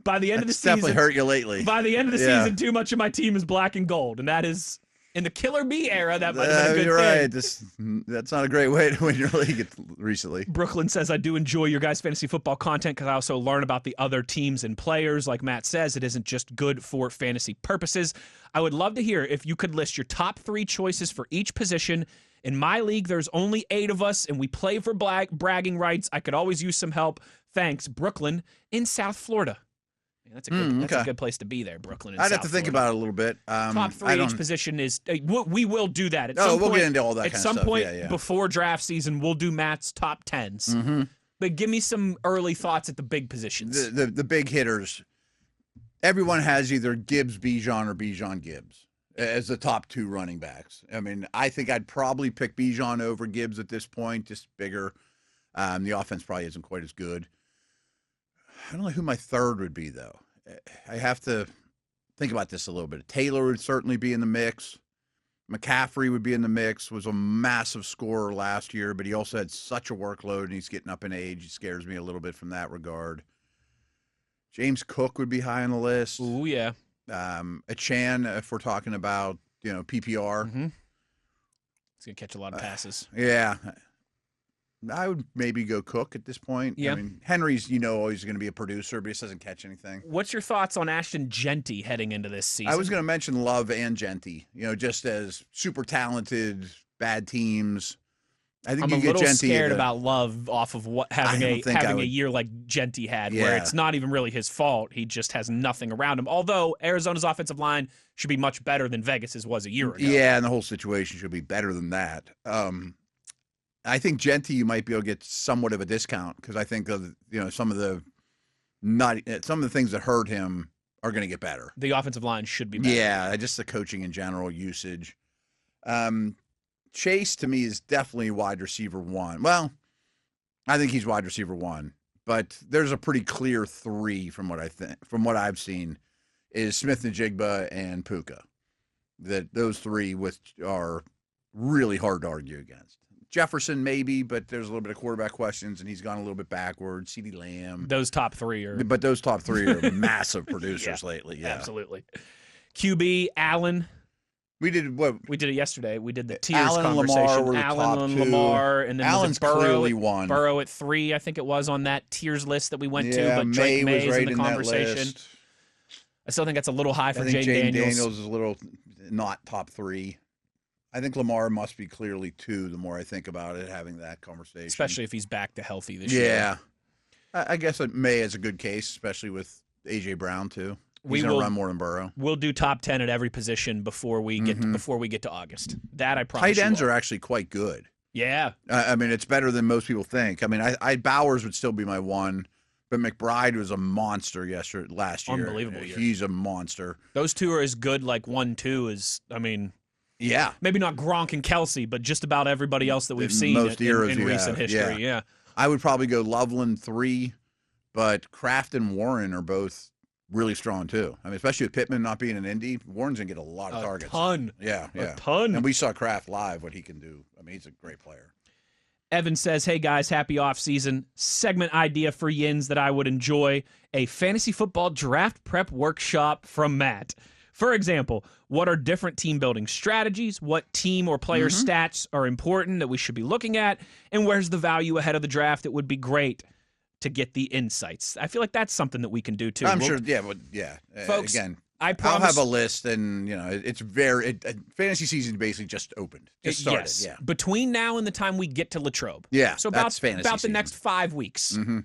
By the end of the season, definitely hurt you lately. By the end of the season, too much of my team is black and gold, and that is in the Killer Bee era. That might have been a good you're thing. Right. That's not a great way to win your league recently." Brooklyn says, "I do enjoy your guys' fantasy football content because I also learn about the other teams and players. Like Matt says, it isn't just good for fantasy purposes. I would love to hear if you could list your top 3 choices for each position. In my league, there's only 8 of us, and we play for bragging rights. I could always use some help. Thanks, Brooklyn in South Florida." Man, that's a good place to be there, Brooklyn. I'd have to think about it a little bit. Top 3 each position is. We will do that. We'll get into all that kind of stuff. At some point before draft season, we'll do Matt's top 10s. Mm-hmm. But give me some early thoughts at the big positions. The big hitters. Everyone has either Gibbs, Bijan, or Bijan Gibbs as the top 2 running backs. I mean, I think I'd probably pick Bijan over Gibbs at this point, just bigger. The offense probably isn't quite as good. I don't know who my third would be, though. I have to think about this a little bit. Taylor would certainly be in the mix. McCaffrey would be in the mix, was a massive scorer last year, but he also had such a workload, and he's getting up in age. He scares me a little bit from that regard. James Cook would be high on the list. Ooh, yeah. Achan, if we're talking about, PPR. Mm-hmm. He's going to catch a lot of passes. Yeah. I would maybe go Cook at this point. Yeah. I mean, Henry's, always going to be a producer, but he just doesn't catch anything. What's your thoughts on Ashton Genty heading into this season? I was going to mention Love and Genty, just as super talented, bad teams. I think I'm you a little get Genty scared about Love off of having a year like Genty had, where it's not even really his fault. He just has nothing around him. Although Arizona's offensive line should be much better than Vegas's was a year ago. Yeah, and the whole situation should be better than that. I think Genty, you might be able to get somewhat of a discount because I think some of the things that hurt him are going to get better. The offensive line should be better. Yeah, just the coaching in general, usage. Chase, to me, is definitely wide receiver 1. Well, I think he's wide receiver 1, but there's a pretty clear 3 from what I've seen, is Smith-Njigba and Puka. That those 3 are really hard to argue against. Jefferson, maybe, but there's a little bit of quarterback questions, and he's gone a little bit backwards. CeeDee Lamb. Those top 3 are. But those top 3 are massive producers lately. Yeah, absolutely. QB, Allen. We did it yesterday. We did the tiers Allen conversation. And Lamar were the Allen and top 2. Lamar, and then Allen's Burrow clearly one. Burrow at 3, I think it was on that tiers list that we went to. But May Drake May's was right in the conversation. I still think that's a little high for Jane Daniels is a little not top 3. I think Lamar must be clearly 2 the more I think about it, having that conversation. Especially if he's back to healthy this year. Yeah. I guess May is a good case, especially with A.J. Brown, too. He's going to run more than Burrow. We'll do top 10 at every position before we get to August. That I promise. Tight ends are actually quite good. Yeah. I mean, it's better than most people think. I mean, Bowers would still be my 1, but McBride was a monster last year. Unbelievable year. He's a monster. Those 2 are as good, like 1-2 is, yeah. Maybe not Gronk and Kelsey, but just about everybody else that we've seen in recent history. Yeah. I would probably go Loveland 3, but Kraft and Warren are both really strong too. I mean, especially with Pittman not being an Indy, Warren's going to get a lot of targets. A ton. Yeah. A ton. And we saw Kraft live, what he can do. I mean, he's a great player. Evan says, "Hey guys, happy off season. Segment idea for Yins that I would enjoy: a fantasy football draft prep workshop from Matt. For example, what are different team building strategies? What team or player stats are important that we should be looking at? And where's the value ahead of the draft? It would be great to get the insights." I feel like that's something that we can do too. I'm sure. Yeah. But yeah. Folks, again, I promise. I'll have a list, and it's fantasy season basically just opened, just started. Yes. Yeah, Between now and the time we get to Latrobe. Yeah, so that's about fantasy the season. next 5 weeks. Mm-hmm.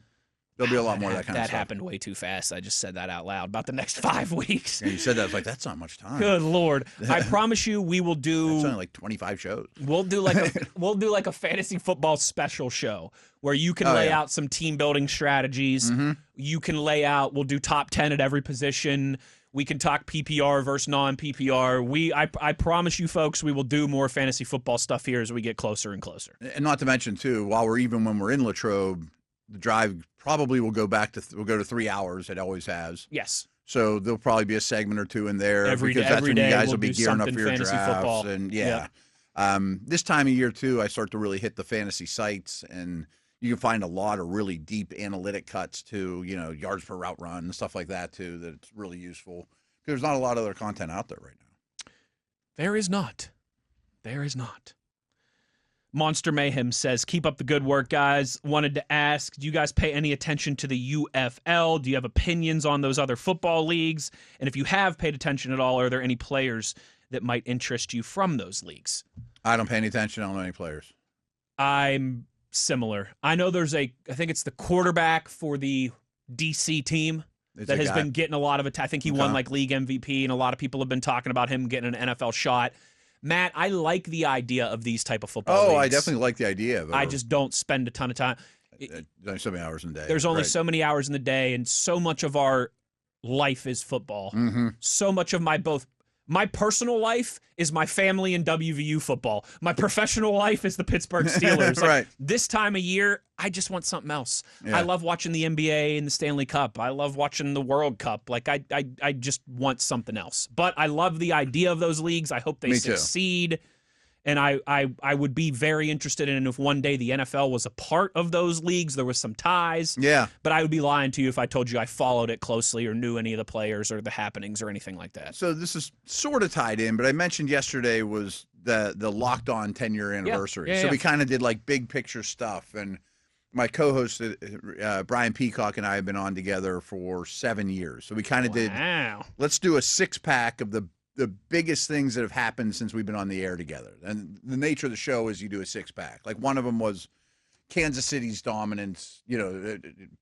There'll be a lot more of that kind of stuff. stuff. That happened way too fast. I just said that out loud. About the next 5 weeks. And you said that, I was like, that's not much time. Good Lord. I promise you we will do. It's only like 25 shows. We'll do like a fantasy football special show where you can lay out some team building strategies. Mm-hmm. You can lay out, we'll do top 10 at every position. We can talk PPR versus non-PPR. I promise you folks, we will do more fantasy football stuff here as we get closer and closer. And not to mention too, when we're in Latrobe, the drive probably will go to 3 hours. It always has. Yes. So there'll probably be a segment or two in there Every because that's when day you guys we'll will be do gearing up for your fantasy drafts. football. And Yep. this time of year too, I start to really hit the fantasy sites, and you can find a lot of really deep analytic cuts too. Yards per route run and stuff like that too. That's really useful. There's not a lot of other content out there right now. There is not. Monster Mayhem says, keep up the good work, guys. Wanted to ask, do you guys pay any attention to the UFL? Do you have opinions on those other football leagues? And if you have paid attention at all, are there any players that might interest you from those leagues? I don't pay any attention. I don't know any players. I'm similar. I know I think it's the quarterback for the DC team that has been getting a lot of I think he won like league MVP, and a lot of people have been talking about him getting an NFL shot. Matt, I like the idea of these type of football leagues. I definitely like the idea of it. I just don't spend a ton of time. There's so many hours in the day. There's only so many hours in the day, and so much of our life is football. Mm-hmm. So much of my personal life is my family and WVU football. My professional life is the Pittsburgh Steelers. Right. This time of year, I just want something else. Yeah. I love watching the NBA and the Stanley Cup. I love watching the World Cup. Like I just want something else. But I love the idea of those leagues. I hope they succeed. And I would be very interested in if one day the NFL was a part of those leagues. There was some ties. Yeah. But I would be lying to you if I told you I followed it closely or knew any of the players or the happenings or anything like that. So this is sort of tied in, but I mentioned yesterday was the Locked On 10-year anniversary. Yeah, so we kind of did like big picture stuff. And my co-host, Brian Peacock, and I have been on together for 7 years. So we kind of did, let's do a 6-pack of the biggest things that have happened since we've been on the air together. And the nature of the show is you do a 6-pack. Like one of them was Kansas City's dominance.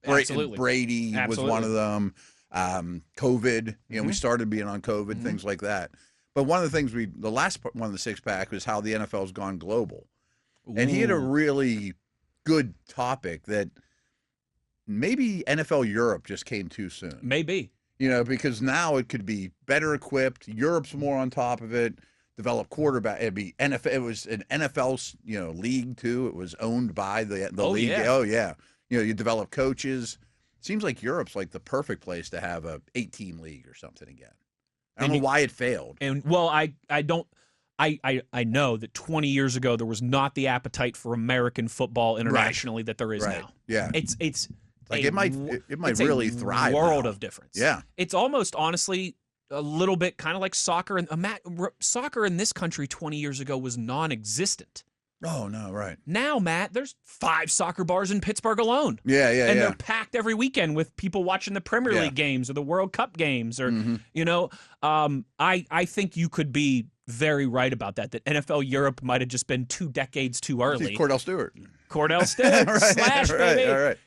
Absolutely. Brady was one of them. COVID, we started being on COVID, Mm-hmm. things like that. But one of the things the last one of the 6-pack was how the NFL's gone global. Ooh. And he had a really good topic that maybe NFL Europe just came too soon. Maybe. Because now it could be better equipped. Europe's more on top of it. Develop quarterback. It'd be NFL. It was an NFL, league too. It was owned by the league. Yeah. Oh yeah. You develop coaches. Seems like Europe's like the perfect place to have a 8-team league or something again. I don't know why it failed. And well, I know that 20 years ago there was not the appetite for American football internationally that there is now. Yeah. It's like it might really thrive. World now. of difference. Yeah. It's almost honestly a little bit kind of like soccer. And soccer in this country 20 years ago was non-existent. Oh no, right. Now, Matt, there's 5 soccer bars in Pittsburgh alone. Yeah. And they're packed every weekend with people watching the Premier League games or the World Cup games or I think you could be very right about that NFL Europe might have just been 2 decades too early. Cordell Stewart. Slash, baby. All right.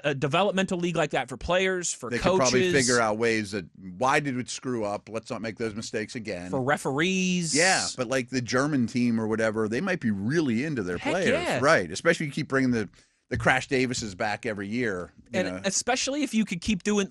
A developmental league like that for players, for they coaches. Could probably figure out ways that why did it screw up? Let's not make those mistakes again. For referees. Yeah, but like the German team or whatever, they might be really into their players. Yeah. Right. Especially if you keep bringing the Crash Davises back every year. Especially if you could keep doing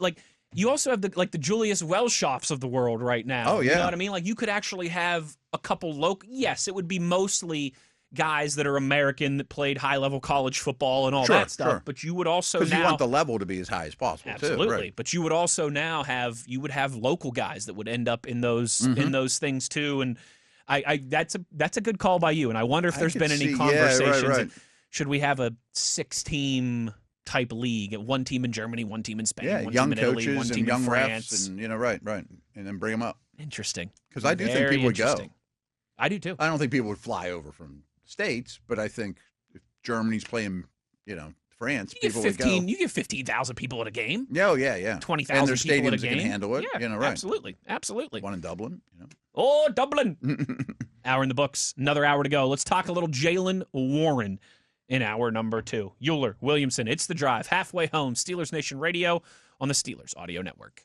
you also have the Julius Welschoffs of the world right now. Oh, yeah. You know what I mean? Like you could actually have a couple local. Yes, it would be mostly guys that are American that played high-level college football and all that stuff. Sure. But you would also now you want the level to be as high as possible. Absolutely. Too. Right. But you would also now have local guys that would end up in those things too. And that's a good call by you. And I wonder if there's been any conversations. Yeah, right. Should we have a 6-team type league? 1 team in Germany, 1 team in Spain, 1 young team in Italy, coaches 1 team and young in France. refs, and right, and then bring them up. Interesting. Because I do think people would go. I do too. I don't think people would fly over from states, but I think if Germany's playing, France, You people would go. You get 15,000 people at a game. Oh, yeah. 20,000 and there's people at a stadiums that game. can handle it. Yeah, Right. Absolutely. One in Dublin. Oh, Dublin. Hour in the books. Another hour to go. Let's talk a little Jaylen Warren in hour number 2. Uhler, Williamson, it's The Drive. Halfway home. Steelers Nation Radio on the Steelers Audio Network.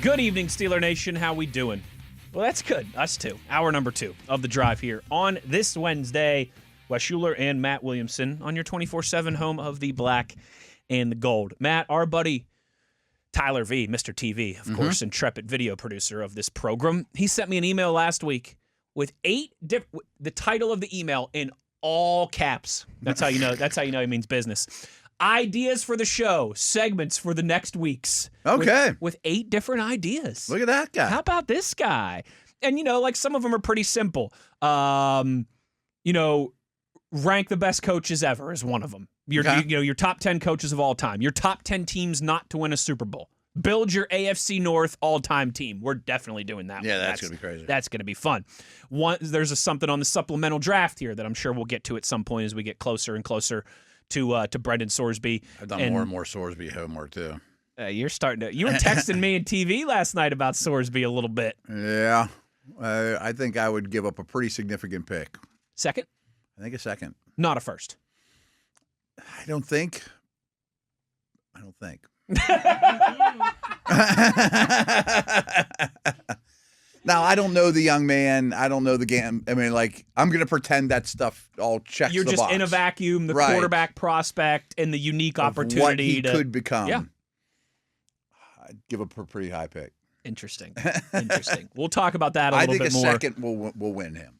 Good evening, Steeler Nation. How we doing? Well, that's good. Us too. Hour number 2 of The Drive here on this Wednesday. Wes Uhler and Matt Williamson on your 24/7 home of the black and the gold. Matt, our buddy Tyler V, Mr. TV, of course, intrepid video producer of this program, he sent me an email last week with the title of the email in all caps. That's how you know. That's how you know he means business. Ideas for the show, segments for the next weeks. Okay. With 8 different ideas. Look at that guy. How about this guy? And, like some of them are pretty simple. Rank the best coaches ever is one of them. Your top 10 coaches of all time. Your top 10 teams not to win a Super Bowl. Build your AFC North all-time team. We're definitely doing that. Yeah, that's going to be crazy. That's going to be fun. There's something on the supplemental draft here that I'm sure we'll get to at some point as we get closer and closer to Brendan Sorsby. I've done more and more Sorsby homework, too. You were texting me and TV last night about Sorsby a little bit. Yeah. I think I would give up a pretty significant pick. Second? I think a second. Not a first. I don't think. Now, I don't know the young man. I don't know the game. I mean, I'm going to pretend that stuff all checks the box. You're just in a vacuum, the quarterback prospect and the unique opportunity what he could become. Yeah. I'd give up a pretty high pick. Interesting. We'll talk about that a little bit more. I think a second will win him.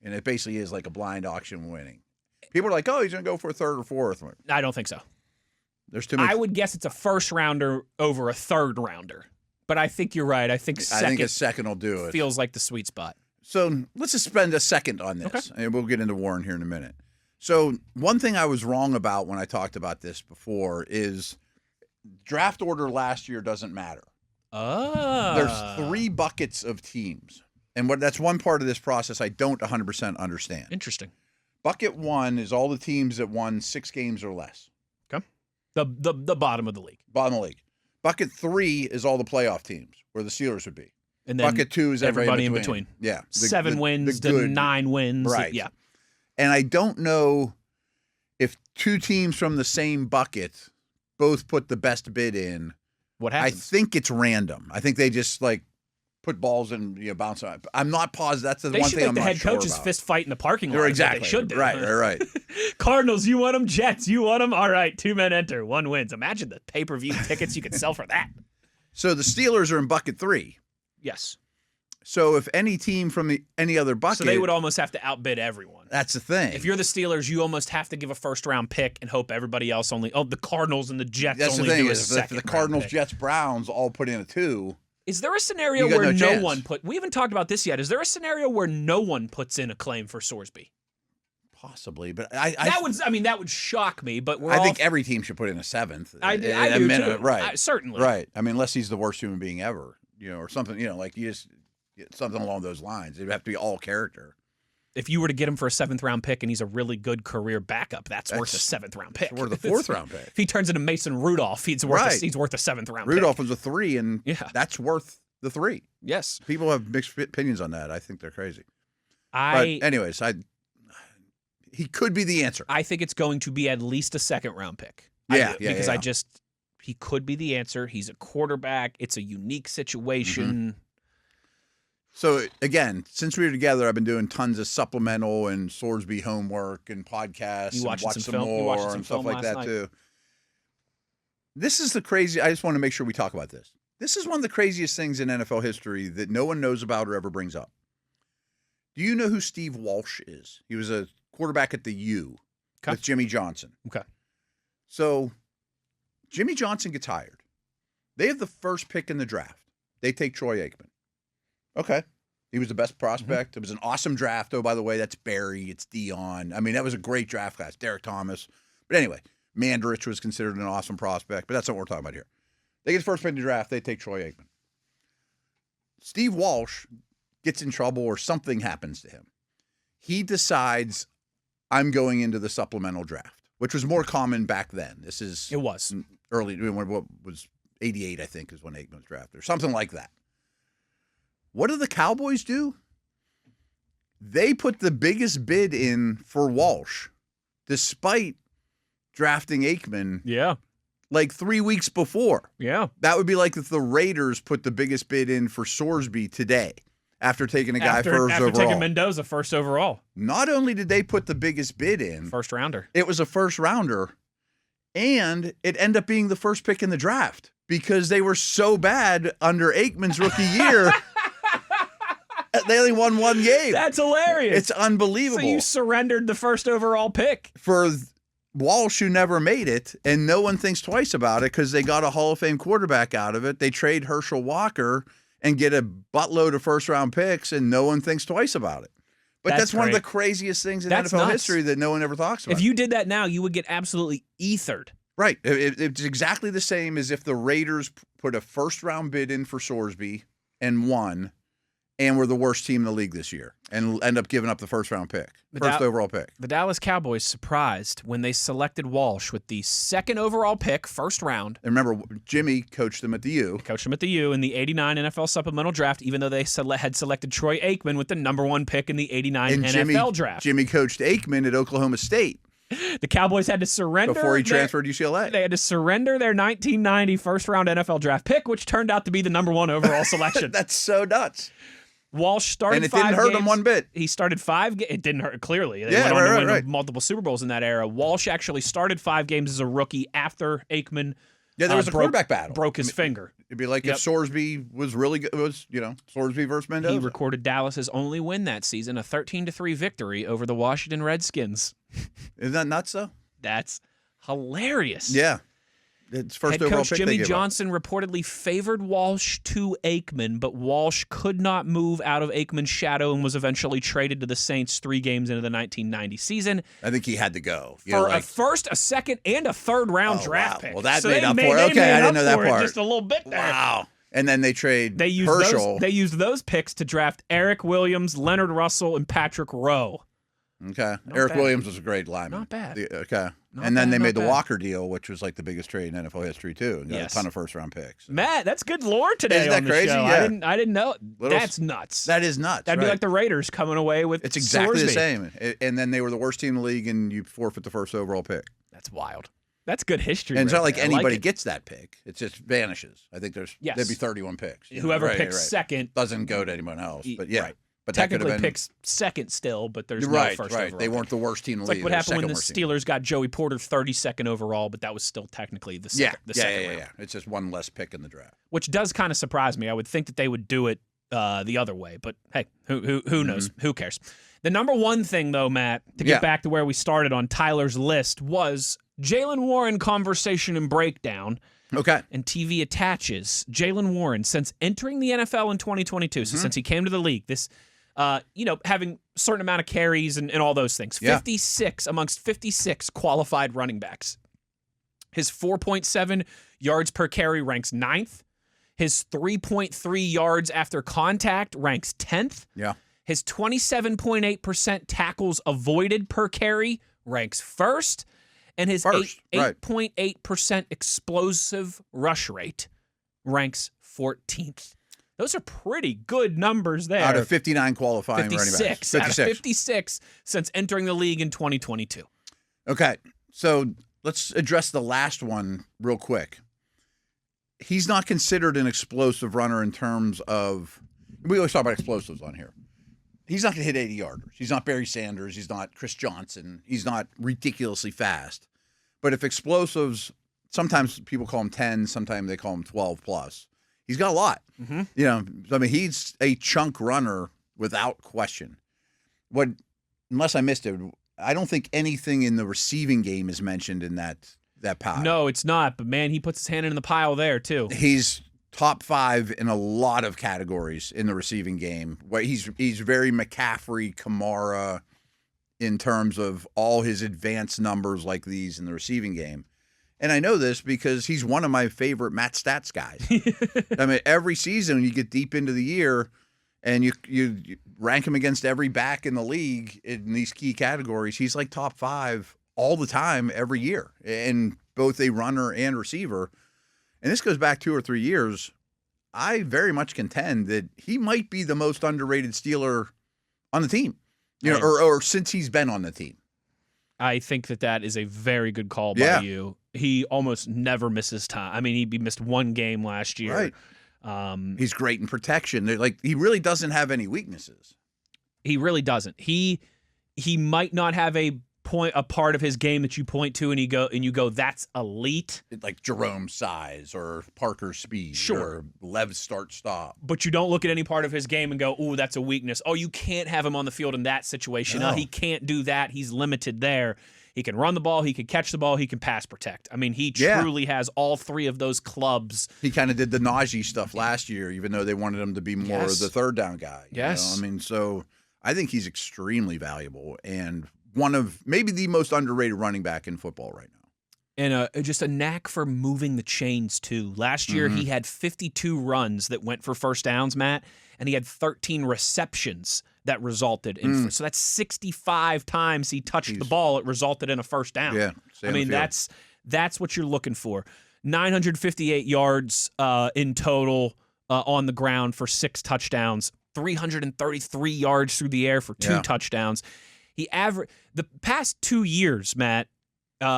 And it basically is like a blind auction winning. People are like, oh, he's going to go for a third or fourth one. I don't think so. There's too much. I would guess it's a first rounder over a third rounder. But I think you're right. I think a second will do it. Feels like the sweet spot. So let's just spend a second on this. Okay. And we'll get into Warren here in a minute. So one thing I was wrong about when I talked about this before is draft order last year doesn't matter. There's 3 buckets of teams. And that's one part of this process I don't 100% understand. Interesting. Bucket 1 is all the teams that won 6 games or less. Okay. The bottom of the league. Bottom of the league. Bucket 3 is all the playoff teams, where the Steelers would be. And then Bucket 2 is everybody in between. Yeah. 7 wins to 9 wins. Right. Yeah. And I don't know if 2 teams from the same bucket both put the best bid in. What happens? I think it's random. I think they just put balls and bounce on. I'm not positive. That's the one thing I'm not sure about. They should make the head coaches fist fight in the parking lot. Exactly. They should do. Right. Cardinals, you want them? Jets, you want them? All right, 2 men enter, 1 wins. Imagine the pay-per-view tickets you could sell for that. So the Steelers are in bucket 3. Yes. So if any team from any other bucket. So they would almost have to outbid everyone. That's the thing. If you're the Steelers, you almost have to give a first-round pick and hope everybody else the Cardinals and the Jets That's only the thing do a is second. If the Cardinals, pick. Jets, Browns all put in a 2. Is there a scenario where no one put? We haven't talked about this yet. Is there a scenario where no one puts in a claim for Sorsby? Possibly, but that would shock me. But I think every team should put in a 7th. I do too. Right, certainly. Right. I mean, unless he's the worst human being ever, or something. You just something along those lines. It'd have to be all character. If you were to get him for a 7th round pick and he's a really good career backup, that's worth a 7th round pick. It's worth a 4th round pick. If he turns into Mason Rudolph, he's worth a 7th round pick. Rudolph was a 3, and that's worth the 3. Yes. People have mixed opinions on that. I think they're crazy. But anyways, he could be the answer. I think it's going to be at least a 2nd round pick. Because he could be the answer. He's a quarterback. It's a unique situation. So, again, since we were together, I've been doing tons of supplemental and Sorsby homework and podcasts. You watched some more and stuff like that, too. This is the crazy. I just want to make sure we talk about this. This is one of the craziest things in NFL history that no one knows about or ever brings up. Do you know who Steve Walsh is? He was a quarterback at the U with Jimmy Johnson. Okay. So, Jimmy Johnson gets hired. They have the first pick in the draft. They take Troy Aikman. Okay. He was the best prospect. It was an awesome draft. Oh, by the way, that's Barry. It's Dion. I mean, that was a great draft class. Derek Thomas. But anyway, Mandarich was considered an awesome prospect, but that's not what we're talking about here. They get the first pick in the draft. They take Troy Aikman. Steve Walsh gets in trouble or something happens to him, he decides, I'm going into the supplemental draft, which was more common back then. It was early, what was 88, I think, is when Aikman was drafted, or something like that. What do the Cowboys do? They put the biggest bid in for Walsh, despite drafting Aikman. Yeah. Like 3 weeks before. Yeah. That would be like if the Raiders put the biggest bid in for Sorsby today after taking a guy first overall. After taking Mendoza first overall. Not only did they put the biggest bid in. First rounder. It was a first rounder, and it ended up being the first pick in the draft because they were so bad under Aikman's rookie year. They only won one game. That's hilarious. It's unbelievable. So you surrendered the first overall pick. For Walsh, who never made it, and no one thinks twice about it because they got a Hall of Fame quarterback out of it. They trade Herschel Walker and get a buttload of first-round picks, and no one thinks twice about it. But that's one of the craziest things in NFL history that no one ever talks about. If you did that now, you would get absolutely ethered. Right. It's exactly the same as if the Raiders put a first-round bid in for Sorsby and won, and were the worst team in the league this year and end up giving up the first-round pick, first overall pick. The Dallas Cowboys surprised when they selected Walsh with the second overall pick, first round. And remember, Jimmy coached them at the U. Coached them at the U in the 89 NFL Supplemental Draft, even though they had selected Troy Aikman with the number 1 pick in the 89 NFL Draft. Jimmy coached Aikman at Oklahoma State. The Cowboys had to surrender. Before he transferred to UCLA. They had to surrender their 1990 first-round NFL Draft pick, which turned out to be the number 1 overall selection. That's so nuts. Walsh started 5 games. And it didn't hurt him one bit. He started 5 games. It didn't hurt, clearly. They went on to win multiple Super Bowls in that era. Walsh actually started 5 games as a rookie after Aikman there was a quarterback battle. Broke his finger. It'd be like if Sorsby was really good. It was, Sorsby versus Mendoza. He recorded Dallas's only win that season, a 13-3 victory over the Washington Redskins. Isn't that nuts, though? That's hilarious. Yeah. It's first Head overall coach pick Jimmy Johnson reportedly favored Walsh to Aikman, but Walsh could not move out of Aikman's shadow and was eventually traded to the Saints 3 games into the 1990 season. I think he had to go. For a first, a second, and a third-round draft pick. Well, that made up for it. Okay, I didn't know that part. Just a little bit there. Wow. And then they used Herschel. They used those picks to draft Eric Williams, Leonard Russell, and Patrick Rowe. Okay. Eric Williams was a great lineman. Not bad. Then they made the Walker deal, which was like the biggest trade in NFL history, too. And got a ton of first-round picks. Matt, that's good lore today. Isn't that on the crazy? show. Yeah. I didn't know. That's nuts. That is nuts. That'd be like the Raiders coming away with It's exactly Sorsby. the same. And then they were the worst team in the league, and you forfeit the first overall pick. That's wild. That's good history. And it's not like there. anybody gets that pick. It just vanishes. I think there'd be 31 picks. Whoever picks second doesn't go to anyone else. But yeah. Right. But technically picks second still, but there's no first overall. They weren't the worst team in the league. It's like what happened when the Steelers got Joey Porter 32nd overall, but that was still technically the second round. Yeah. It's just one less pick in the draft. Which does kind of surprise me. I would think that they would do it the other way, but hey, who knows? Who cares? The number one thing, though, Matt, to get back to where we started on Tyler's list, was Jaylen Warren conversation and breakdown. Okay. And TV attaches Jaylen Warren since entering the NFL in 2022, so since he came to the league, this having a certain amount of carries and all those things. 56 amongst 56 qualified running backs. His 4.7 yards per carry ranks 9th. His 3.3 yards after contact ranks 10th. Yeah. His 27.8% tackles avoided per carry ranks 1st. And his 8.8% explosive rush rate ranks 14th. Those are pretty good numbers there. Out of 59 qualifying running backs. 56. Out of 56 since entering the league in 2022. Okay, so let's address the last one real quick. He's not considered an explosive runner in terms of – we always talk about explosives on here. He's not going to hit 80-yarders. He's not Barry Sanders. He's not Chris Johnson. He's not ridiculously fast. But if explosives – sometimes people call him 10, sometimes they call him 12+. He's got a lot. He's a chunk runner without question. Unless I missed it, I don't think anything in the receiving game is mentioned in that pile. No, it's not. But, man, he puts his hand in the pile there, too. He's top 5 in a lot of categories in the receiving game. He's very McCaffrey, Kamara in terms of all his advanced numbers like these in the receiving game. And I know this because he's one of my favorite Matt Stats guys. Every season when you get deep into the year And you rank him against every back in the league in these key categories. He's like top 5 all the time, every year, in both a runner and receiver. And this goes back 2 or 3 years. I very much contend that he might be the most underrated Steeler on the team, or since he's been on the team. I think that is a very good call by you. He almost never misses time. I mean, he missed one game last year. Right. He's great in protection. He really doesn't have any weaknesses. He really doesn't. He might not have a part of his game that you point to and you go that's elite, like Jerome's size or Parker's speed, or Lev's start-stop. But you don't look at any part of his game and go, "Ooh, that's a weakness." Oh, you can't have him on the field in that situation. No. He can't do that. He's limited there. He can run the ball, he can catch the ball, he can pass protect. I mean, he truly has all 3 of those clubs. He kind of did the Najee stuff last year, even though they wanted him to be more of the third down guy. Yes. I mean, so I think he's extremely valuable and one of maybe the most underrated running back in football right now. And just a knack for moving the chains, too. Last year, he had 52 runs that went for first downs, Matt, and he had 13 receptions that resulted in. So that's 65 times he touched the ball. It resulted in a first down. Yeah, I mean, that's what you're looking for. 958 yards in total on the ground for 6 touchdowns, 333 yards through the air for 2 touchdowns. He the past 2 years, Matt,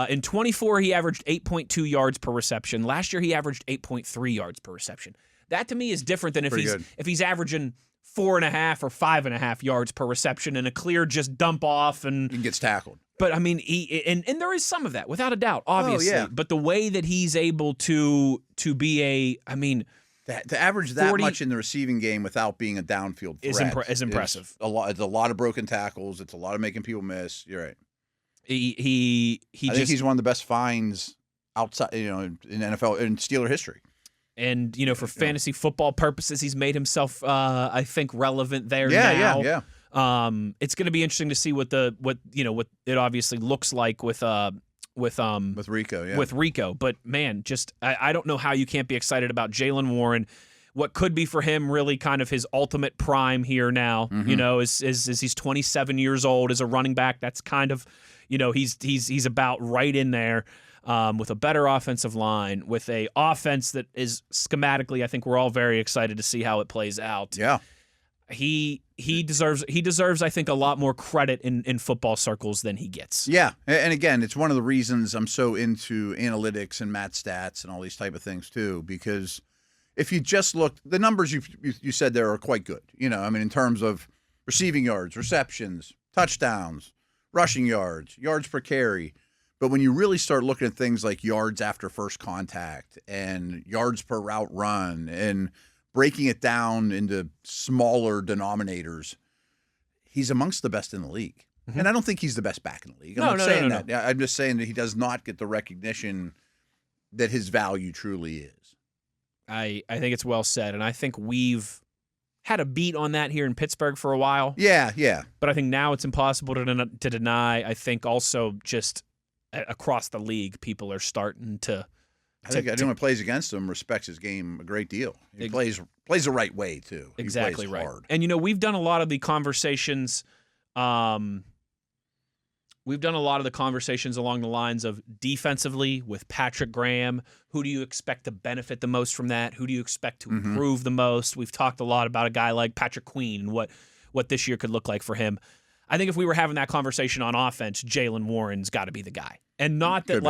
in 24, he averaged 8.2 yards per reception. Last year, he averaged 8.3 yards per reception. That to me is different than if he's averaging 4.5 or 5.5 yards per reception and a clear just dump off and gets tackled. But I mean, and there is some of that without a doubt, obviously. Oh, yeah. But the way that he's able to be to average that 40, much in the receiving game without being a downfield threat is impressive. It's a lot of broken tackles. It's a lot of making people miss. You're right. I think he's one of the best finds outside, in NFL in Steeler history. And for fantasy football purposes, he's made himself, I think, relevant there now. Yeah. It's going to be interesting to see what it obviously looks like with Rico. Yeah. With Rico, but man, I don't know how you can't be excited about Jaylen Warren. What could be for him really kind of his ultimate prime here now. Is he's 27 years old as a running back. That's kind of, he's about right in there. With a better offensive line, with a offense that is schematically, I think we're all very excited to see how it plays out. Yeah, he deserves, I think, a lot more credit in football circles than he gets. Yeah, and again, it's one of the reasons I'm so into analytics and Matt stats and all these type of things too, because if you just look, the numbers you said there are quite good. In terms of receiving yards, receptions, touchdowns, rushing yards per carry. But when you really start looking at things like yards after first contact and yards per route run and breaking it down into smaller denominators, he's amongst the best in the league. Mm-hmm. And I don't think he's the best back in the league. I'm not saying that. No. I'm just saying that he does not get the recognition that his value truly is. I think it's well said. And I think we've had a beat on that here in Pittsburgh for a while. Yeah. But I think now it's impossible to deny. I think also just across the league, people are starting to. I think anyone who plays against him respects his game a great deal. He plays the right way too. Exactly he plays right. Hard. And we've done a lot of the conversations. We've done a lot of the conversations along the lines of defensively with Patrick Graham. Who do you expect to benefit the most from that? Who do you expect to improve the most? We've talked a lot about a guy like Patrick Queen and what this year could look like for him. I think if we were having that conversation on offense, Jaylen Warren's got to be the guy. And not that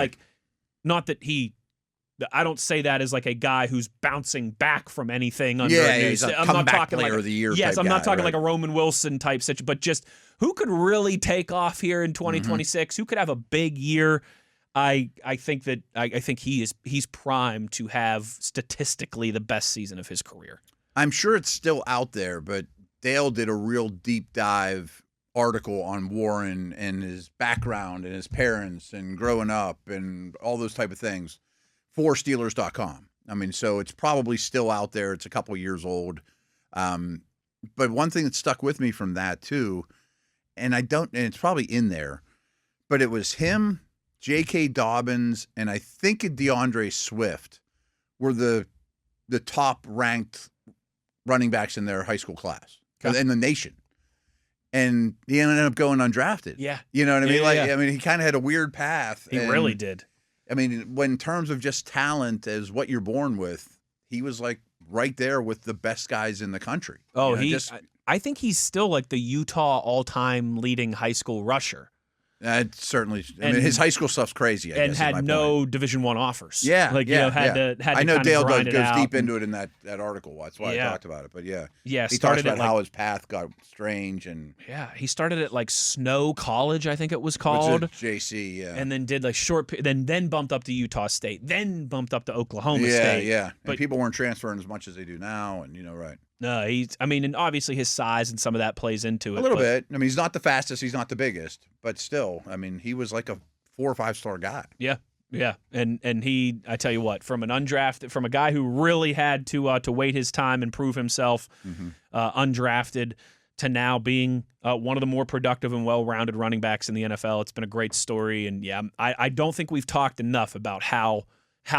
I don't say that as like a guy who's bouncing back from anything under a new. He's a comeback player of the year. Yes, I'm not talking right? like a Roman Wilson type situation, but just who could really take off here in 2026? Who could have a big year? I think he's primed to have statistically the best season of his career. I'm sure it's still out there, but Dale did a real deep dive article on Warren and his background and his parents and growing up and all those type of things for Steelers.com. I mean, so it's probably still out there. It's a couple years old. But one thing that stuck with me from that too, and it's probably in there, but it was him, J.K. Dobbins, and I think DeAndre Swift were the top ranked running backs in their high school class. in the nation. And he ended up going undrafted. Yeah. You know what I mean? Yeah. I mean, he kind of had a weird path. He really did. I mean, when in terms of just talent as what you're born with, he was like right there with the best guys in the country. Oh, I think he's still like the Utah all-time leading high school rusher. Certainly. I mean, his high school stuff's crazy. And had no Division I offers. Yeah, like had to. I know Dale goes out deep into it in that article. That's why I talked about it. But yeah, he talks about how his path got strange and he started at like Snow College, I think it was called JC. Yeah, and then did like then bumped up to Utah State, then bumped up to Oklahoma State. Yeah. But people weren't transferring as much as they do now, and right. No, and obviously his size and some of that plays into it. A little bit. I mean, he's not the fastest, he's not the biggest, but still, I mean, he was like a 4 or 5 star guy. Yeah. And he, I tell you what, from a guy who really had to wait his time and prove himself, undrafted, to now being one of the more productive and well-rounded running backs in the NFL. It's been a great story, and I don't think we've talked enough about how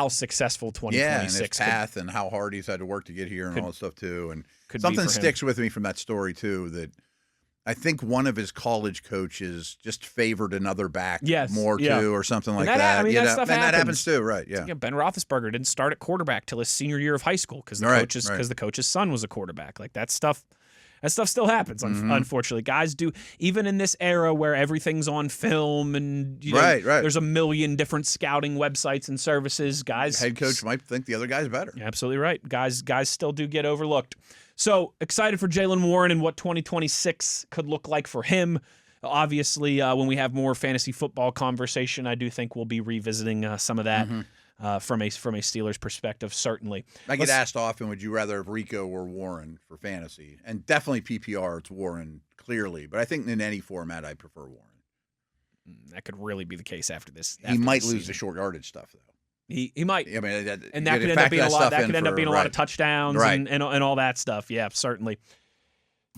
successful 2026 and his path and how hard he's had to work to get here and all that stuff too. And something sticks with me from that story too, that I think one of his college coaches just favored another back more too, or something like that. I mean, that stuff happens. That happens too, right? Yeah. Ben Roethlisberger didn't start at quarterback till his senior year of high school because the coach's son was a quarterback. Like that stuff still happens, unfortunately. Guys do, even in this era where everything's on film and there's a million different scouting websites and services. Guys, head coach might think the other guy's better. Absolutely right. Guys still do get overlooked. So excited for Jaylen Warren and what 2026 could look like for him. Obviously, when we have more fantasy football conversation, I do think we'll be revisiting some of that. From a Steelers perspective, certainly. I get asked often, would you rather have Rico or Warren for fantasy? And definitely PPR, it's Warren, clearly. But I think in any format, I prefer Warren. That could really be the case after this. He might lose the short yardage stuff, though. He might. I mean, and that could end up being a lot. That could end up being a lot of touchdowns and all that stuff. Yeah, certainly.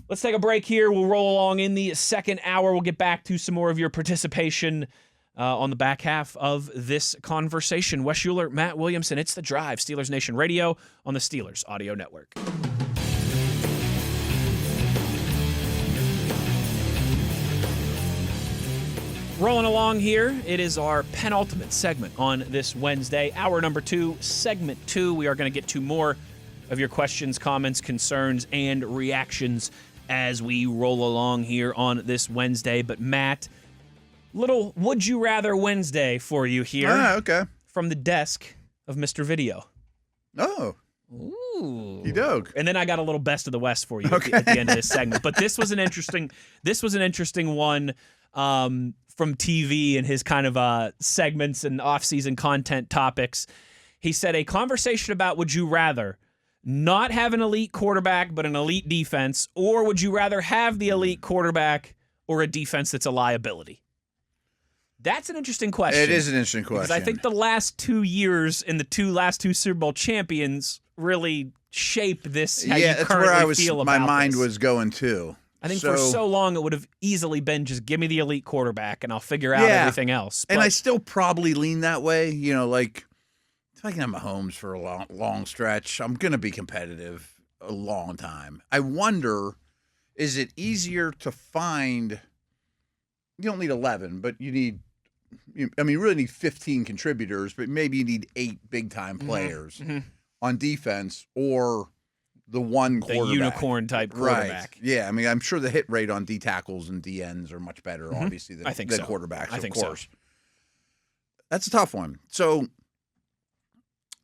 Let's take a break here. We'll roll along in the second hour. We'll get back to some more of your participation on the back half of this conversation. Wes Uhler, Matt Williamson, it's The Drive, Steelers Nation Radio on the Steelers Audio Network. Rolling along here, it is our penultimate segment on this Wednesday. Hour number 2, segment 2. We are going to get to more of your questions, comments, concerns, and reactions as we roll along here on this Wednesday. But Matt, little Would You Rather Wednesday for you here. Okay. From the desk of Mr. Video. Oh. Ooh. You dog. And then I got a little best of the West for you at the end of this segment. But this was an interesting one from TV and his kind of segments and off-season content topics. He said a conversation about would you rather not have an elite quarterback but an elite defense, or would you rather have the elite quarterback or a defense that's a liability? That's an interesting question. It is an interesting question. Because I think the last 2 years and the last two Super Bowl champions really shape this. How you that's currently where feel my about mind this. was going too. I think for so long it would have easily been just give me the elite quarterback and I'll figure out everything else. And I still probably lean that way. Like if I can have Mahomes for a long stretch, I'm going to be competitive a long time. I wonder, is it easier to find? You don't need 11, but you really need 15 contributors, but maybe you need 8 big-time players on defense or the one quarterback. The unicorn-type quarterback. Right. Yeah, I mean, I'm sure the hit rate on D tackles and DNs are much better, obviously, than quarterbacks, of course. So. That's a tough one. So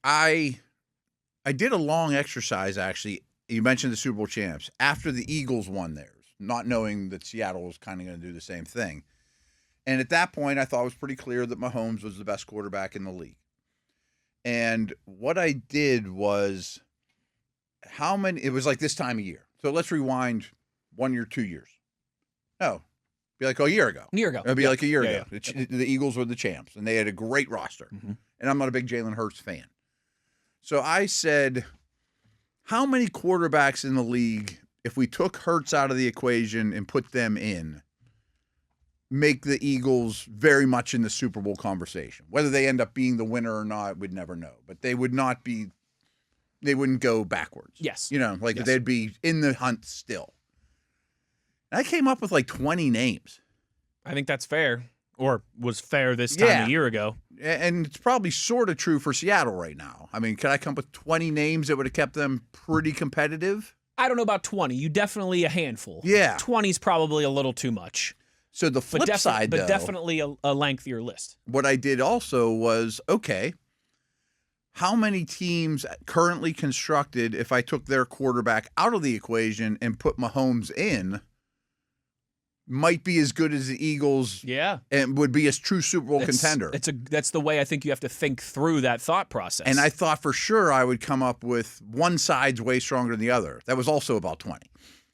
I did a long exercise, actually. You mentioned the Super Bowl champs. After the Eagles won theirs, not knowing that Seattle was kind of going to do the same thing. And at that point, I thought it was pretty clear that Mahomes was the best quarterback in the league. And what I did was it was like this time of year. So let's rewind 1 year, 2 years. No, be like a year ago. It'd be like a year ago. Yeah. The Eagles were the champs, and they had a great roster. And I'm not a big Jalen Hurts fan. So I said, how many quarterbacks in the league, if we took Hurts out of the equation and put them in, make the Eagles very much in the Super Bowl conversation? Whether they end up being the winner or not, we'd never know. But they would not be, they wouldn't go backwards. Yes. They'd be in the hunt still. And I came up with like 20 names. I think that's fair, or was fair this time a year ago. And it's probably sort of true for Seattle right now. I mean, could I come up with 20 names that would have kept them pretty competitive? I don't know about 20. You definitely a handful. Yeah. 20 is probably a little too much. So the flip side, though. But definitely a lengthier list. What I did also was, okay, how many teams currently constructed, if I took their quarterback out of the equation and put Mahomes in, might be as good as the Eagles, and would be a true Super Bowl contender. That's the way I think you have to think through that thought process. And I thought for sure I would come up with one side's way stronger than the other. That was also about 20.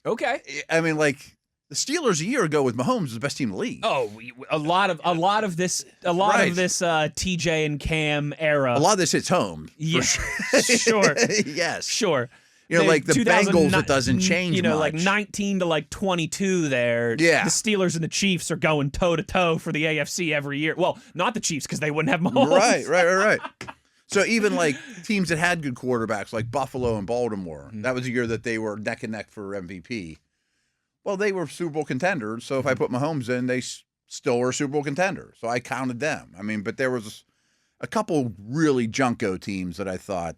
Okay. I mean, like the Steelers a year ago with Mahomes was the best team in the league. Oh, a lot of this TJ and Cam era. A lot of this hits home. Yeah, sure. Yes, sure. You know, like the Bengals, it doesn't change. You know, much. like 19 to like 22 there. Yeah. The Steelers and the Chiefs are going toe to toe for the AFC every year. Well, not the Chiefs because they wouldn't have Mahomes. Right. So even like teams that had good quarterbacks, like Buffalo and Baltimore, that was a year that they were neck and neck for MVP. Well, they were Super Bowl contenders. So if I put Mahomes in, they still were a Super Bowl contender. So I counted them. I mean, but there was a couple really junko teams that I thought,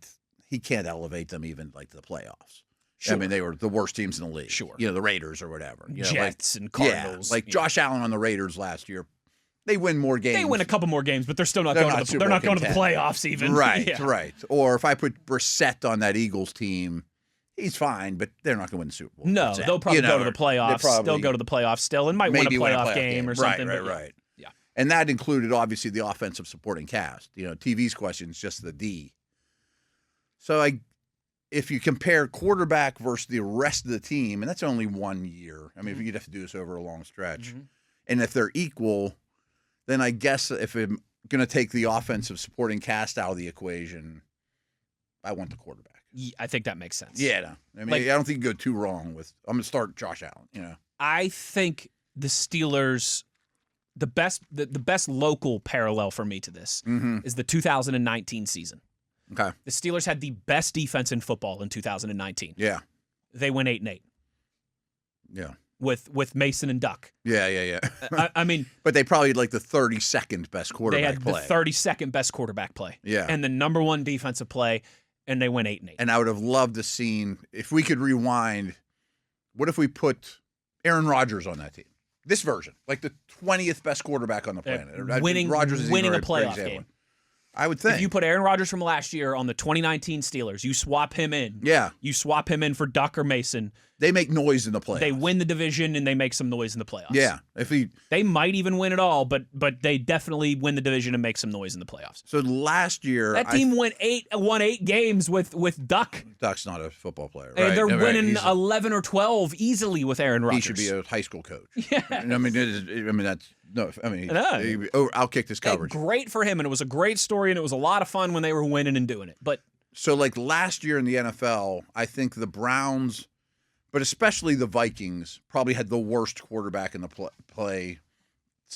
he can't elevate them even like to the playoffs. Sure. I mean, they were the worst teams in the league. Sure. You know, the Raiders or whatever. You know, Jets and Cardinals. Yeah, like Josh Allen on the Raiders last year. They win more games. They win a couple more games, but they're still not going to the playoffs even. Right. Or if I put Brissett on that Eagles team, he's fine, but they're not going to win the Super Bowl. No, they'll probably go to the playoffs. They'll go to the playoffs still and might win a playoff game or something. Right. Yeah. And that included, obviously, the offensive supporting cast. You know, TV's question is just the D. So if you compare quarterback versus the rest of the team, and that's only 1 year. I mean, you'd have to do this over a long stretch. And if they're equal, then I guess if I'm going to take the offensive supporting cast out of the equation, I want the quarterback. I think that makes sense. Yeah. No. I mean, I don't think you go too wrong with – I'm going to start Josh Allen, you know. I think the Steelers – the best local parallel for me to this is the 2019 season. Okay. The Steelers had the best defense in football in 2019. Yeah. They went 8-8. Yeah. With Mason and Duck. Yeah. I mean, but they probably had like the 32nd best quarterback play. They had the 32nd best quarterback play. Yeah. And the number one defensive play, and they went 8-8. And I would have loved to seen, if we could rewind, what if we put Aaron Rodgers on that team? This version, like the 20th best quarterback on the planet. Winning a playoff game. I would think. If you put Aaron Rodgers from last year on the 2019 Steelers, you swap him in. Yeah. You swap him in for Duck or Mason. They make noise in the playoffs. They win the division and they make some noise in the playoffs. Yeah. They might even win it all, but they definitely win the division and make some noise in the playoffs. So last year that team won 8 games with Duck. Duck's not a football player. Right? And they're winning 11 or 12 easily with Aaron Rodgers. He should be a high school coach. Yeah. I mean that's no. I mean, I'll kick this coverage. Great for him, and it was a great story, and it was a lot of fun when they were winning and doing it. But so, like last year in the NFL, I think the Browns, but especially the Vikings, probably had the worst quarterback in the play.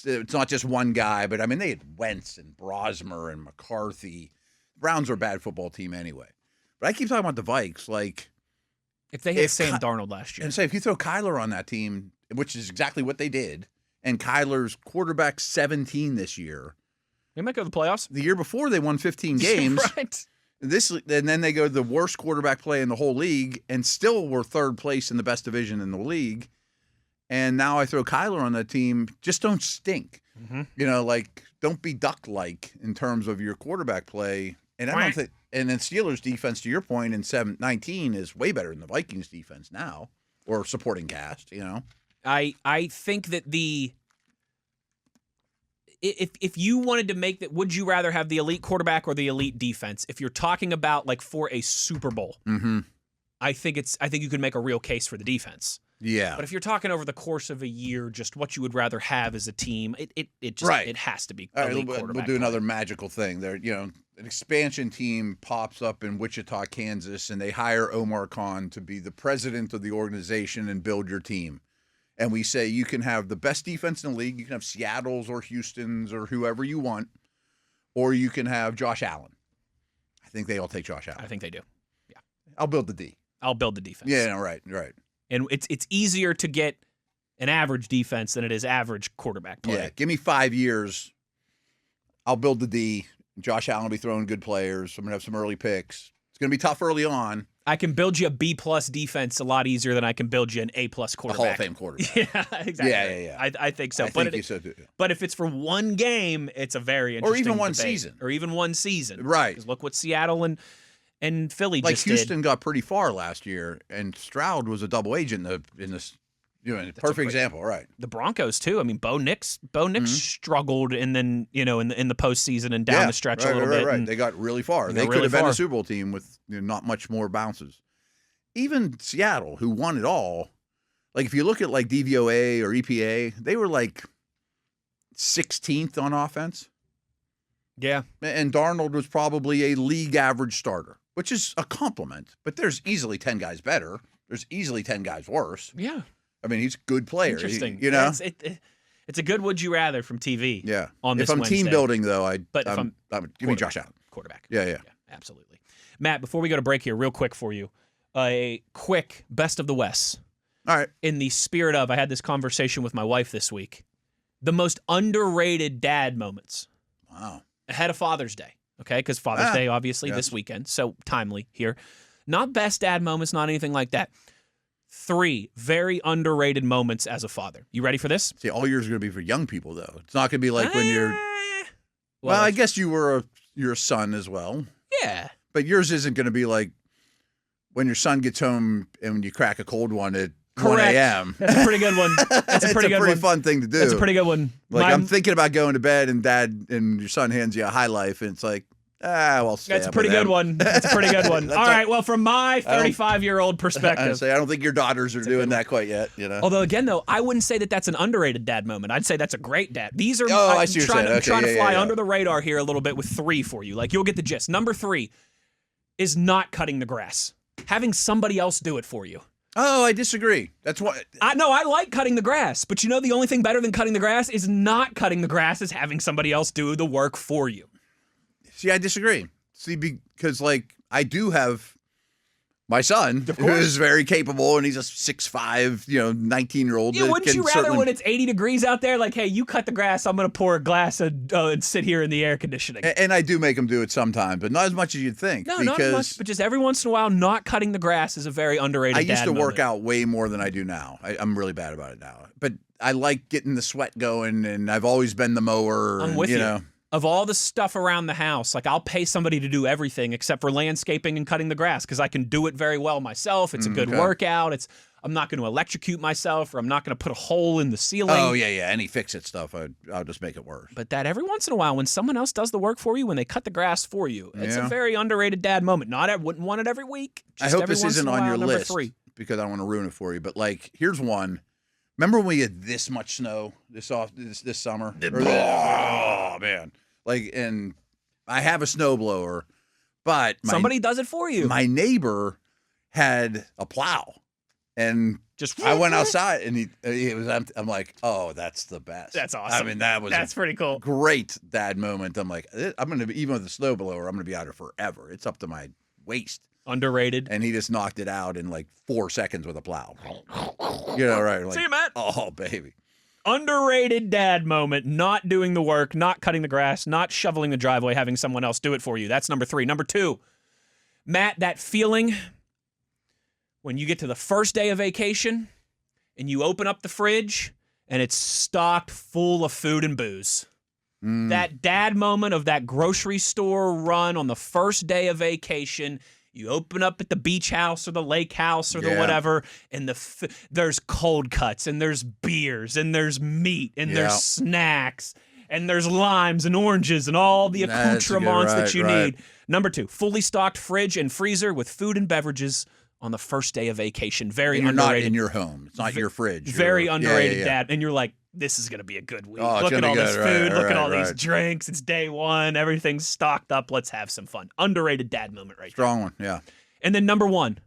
It's not just one guy, but I mean they had Wentz and Brosmer and McCarthy. The Browns are a bad football team anyway. But I keep talking about the Vikes, like if they had Sam Darnold last year, and say if you throw Kyler on that team, which is exactly what they did. And Kyler's quarterback 17 this year. They might go to the playoffs. The year before, they won 15 games. Right. And then they go to the worst quarterback play in the whole league and still were third place in the best division in the league. And now I throw Kyler on that team. Just don't stink. You know, like don't be Duck-like in terms of your quarterback play. And I don't think. And then Steelers defense, to your point, in 19 is way better than the Vikings defense now, or supporting cast. You know. I think that if you wanted to make that, would you rather have the elite quarterback or the elite defense? If you're talking about like for a Super Bowl, I think you could make a real case for the defense. Yeah. But if you're talking over the course of a year, just what you would rather have as a team, it has to be elite quarterback. We'll do another magical thing there. You know, an expansion team pops up in Wichita, Kansas, and they hire Omar Khan to be the president of the organization and build your team. And we say you can have the best defense in the league. You can have Seattle's or Houston's or whoever you want, or you can have Josh Allen. I think they all take Josh Allen. I think they do. Yeah. I'll build the D. I'll build the defense. Yeah, no, right. And it's easier to get an average defense than it is average quarterback play. Yeah, give me 5 years. I'll build the D. Josh Allen will be throwing good players. I'm going to have some early picks. It's going to be tough early on. I can build you a B+ defense a lot easier than I can build you an A+ quarterback. A Hall of Fame quarterback. Yeah, exactly. Yeah. I think so. I think you so too. But if it's for one game, it's a very interesting Or even one debate. season. Or even one season. Right. 'Cause look what Seattle and Philly like just Houston did. got pretty far last year, and Stroud was a double agent in this. Perfect example, right? The Broncos too. I mean, Bo Nix struggled, and then in the postseason and down the stretch a little bit. Right. And They got really far. They really could have been far. a Super Bowl team with not much more bounces. Even Seattle, who won it all, like if you look at like DVOA or EPA, they were like 16th on offense. Yeah. And Darnold was probably a league average starter, which is a compliment. But there's easily 10 guys better. There's easily 10 guys worse. Yeah. I mean, he's a good player. Interesting. Yeah, it's a good would you rather from TV. Yeah. On this if I'm Wednesday. team building though, give me Josh Allen. Quarterback. Yeah. Absolutely. Matt, before we go to break here, real quick for you, a quick best of the West. All right. In the spirit of, I had this conversation with my wife this week. The most underrated dad moments. Wow. Ahead of Father's Day. Okay, because Father's Day obviously this weekend, so timely here. Not best dad moments, not anything like that. 3 very underrated moments as a father. You ready for this? See, all yours are going to be for young people, though. It's not going to be like when you're. Well, I guess you're a son as well. Yeah. But yours isn't going to be like when your son gets home and when you crack a cold one at 1 a.m. That's a pretty good one. That's a pretty good one. Fun thing to do. That's a pretty good one. Like I'm thinking about going to bed and dad and your son hands you a High Life and it's like, well, that's a pretty good one. That's a pretty good one. All right. Well, from my 35-year-old perspective, I don't think your daughters are doing that quite yet. Although again, though, I wouldn't say that that's an underrated dad moment. I'd say that's a great dad. These are I see what you're saying. I'm trying to fly under the radar here a little bit with 3 for you. Like you'll get the gist. Number 3 is not cutting the grass. Having somebody else do it for you. Oh, I disagree. That's what. I like cutting the grass, but the only thing better than cutting the grass is not cutting the grass is having somebody else do the work for you. See, I disagree. See, because like I do have my son who is very capable and he's a 6'5", 19-year-old. Yeah, wouldn't you rather when it's 80 degrees out there, like, hey, you cut the grass, I'm going to pour a glass and sit here in the air conditioning. And I do make him do it sometimes, but not as much as you'd think. No, not much, but just every once in a while, not cutting the grass is a very underrated dad I used to work moment. out way more than I do now. I'm really bad about it now. But I like getting the sweat going, and I've always been the mower. I'm with you. Of all the stuff around the house, like I'll pay somebody to do everything except for landscaping and cutting the grass because I can do it very well myself. It's a good workout. I'm not going to electrocute myself or I'm not going to put a hole in the ceiling. Oh, yeah. Any fix-it stuff, I'll just make it worse. But that every once in a while, when someone else does the work for you, when they cut the grass for you, it's a very underrated dad moment. I wouldn't want it every week. I hope this isn't on your list because I don't want to ruin it for you. But, like, here's one. Remember when we had this much snow this summer? Oh, man. Like, and I have a snowblower, but somebody does it for you. My neighbor had a plow, and I went outside, and he was empty. I'm like, oh, that's the best. That's awesome. I mean, that's pretty cool. Great dad moment. I'm like, I'm gonna be, even with the snowblower, I'm gonna be out here forever. It's up to my waist. Underrated. And he just knocked it out in like 4 seconds with a plow. Right? Like, see you, Matt. Oh, baby. Underrated dad moment, not doing the work, not cutting the grass, not shoveling the driveway, having someone else do it for you. That's number 3. Number 2, Matt, that feeling when you get to the first day of vacation and you open up the fridge and it's stocked full of food and booze. That dad moment of that grocery store run on the first day of vacation. You open up at the beach house or the lake house or the whatever, and there's cold cuts, and there's beers, and there's meat, and there's snacks, and there's limes and oranges and all the accoutrements that you need. Number 2, fully stocked fridge and freezer with food and beverages on the first day of vacation. Very and you're underrated. Not in your home. It's not your fridge. Very underrated dad. And you're like, this is going to be a good week. Look at all this food. Look at all these drinks. It's day 1. Everything's stocked up. Let's have some fun. Underrated dad moment right Strong one, yeah. And then number 1,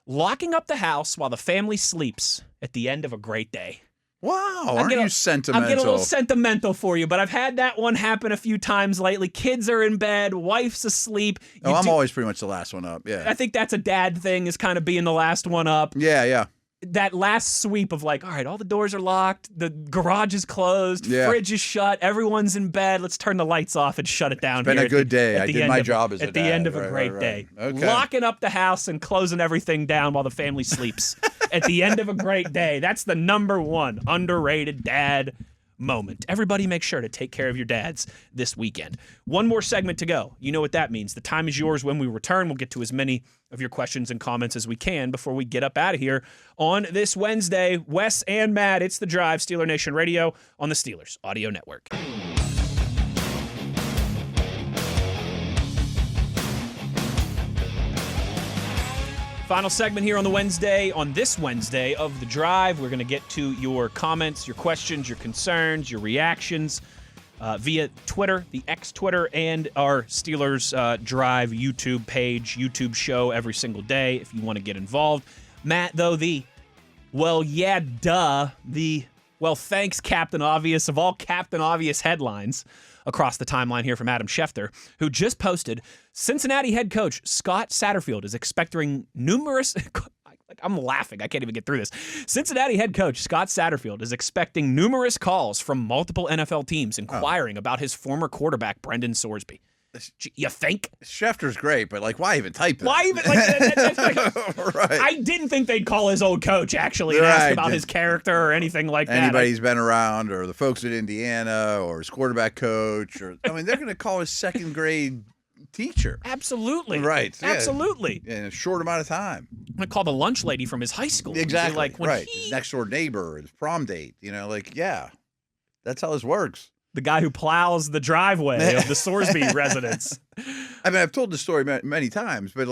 locking up the house while the family sleeps at the end of a great day. Wow, aren't you sentimental? I'm getting a little sentimental for you, but I've had that one happen a few times lately. Kids are in bed, wife's asleep. I'm always pretty much the last one up, yeah. I think that's a dad thing, is kind of being the last one up. Yeah. that last sweep of like, all right, all the doors are locked, the garage is closed, fridge is shut, everyone's in bed. Let's turn the lights off and shut it down. It's been a good day. I did my job as a dad. At the end of a great day. Okay. Locking up the house and closing everything down while the family sleeps. At the end of a great day. That's the number one underrated dad moment. Everybody make sure to take care of your dads this weekend. One more segment to go. You know what that means. The time is yours. When we return, we'll get to as many of your questions and comments as we can before we get up out of here on this Wednesday. Wes and Matt, it's The Drive, Steeler Nation Radio on the Steelers Audio Network. Final segment here on this Wednesday of The Drive. We're going to get to your comments, your questions, your concerns, your reactions via Twitter, the X Twitter, and our Steelers Drive YouTube page, YouTube show every single day if you want to get involved. Matt, though, thanks Captain Obvious of all Captain Obvious headlines across the timeline here from Adam Schefter, who just posted Cincinnati head coach Scott Satterfield is expecting numerous... I'm laughing. I can't even get through this. Cincinnati head coach Scott Satterfield is expecting numerous calls from multiple NFL teams inquiring about his former quarterback, Brendan Sorsby. You think? Schefter's great, but why even type that? Why even? Right. I didn't think they'd call his old coach, actually, and ask about his character or anything like that. Anybody he's been around, or the folks at Indiana, or his quarterback coach, they're going to call his second grade teacher. Absolutely. Right. Absolutely. In a short amount of time. I'm going to call the lunch lady from his high school. Exactly. His next door neighbor, his prom date. That's how this works. The guy who plows the driveway of the Sorsby residence. I mean, I've told the story many times, but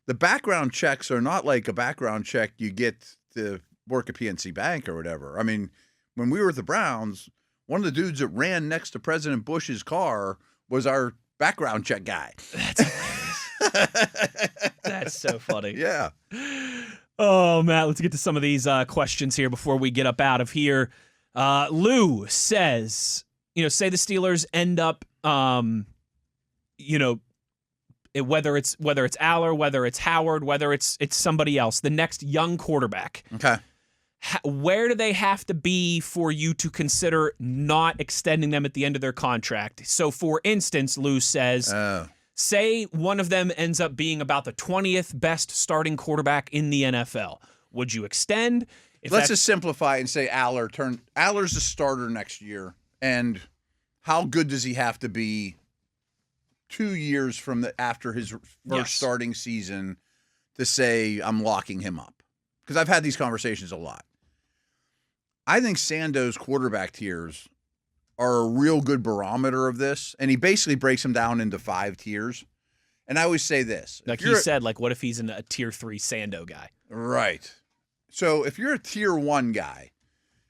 the background checks are not like a background check you get to work at PNC Bank or whatever. I mean, when we were at the Browns, one of the dudes that ran next to President Bush's car was our background check guy. That's hilarious. That's so funny. Yeah. Oh, Matt, let's get to some of these questions here before we get up out of here. Lou says, say the Steelers end up, whether it's Aller, whether it's Howard, whether it's somebody else, the next young quarterback. Okay. Where do they have to be for you to consider not extending them at the end of their contract? So, for instance, Lou says, say one of them ends up being about the 20th best starting quarterback in the NFL. Would you extend? Let's just simplify and say Aller's a starter next year. And how good does he have to be 2 years from after his first starting season to say I'm locking him up? Because I've had these conversations a lot. I think Sando's quarterback tiers are a real good barometer of this, and he basically breaks them down into 5 tiers. And I always say this. Like he said, what if he's a tier 3 Sando guy? Right. So if you're a tier 1 guy,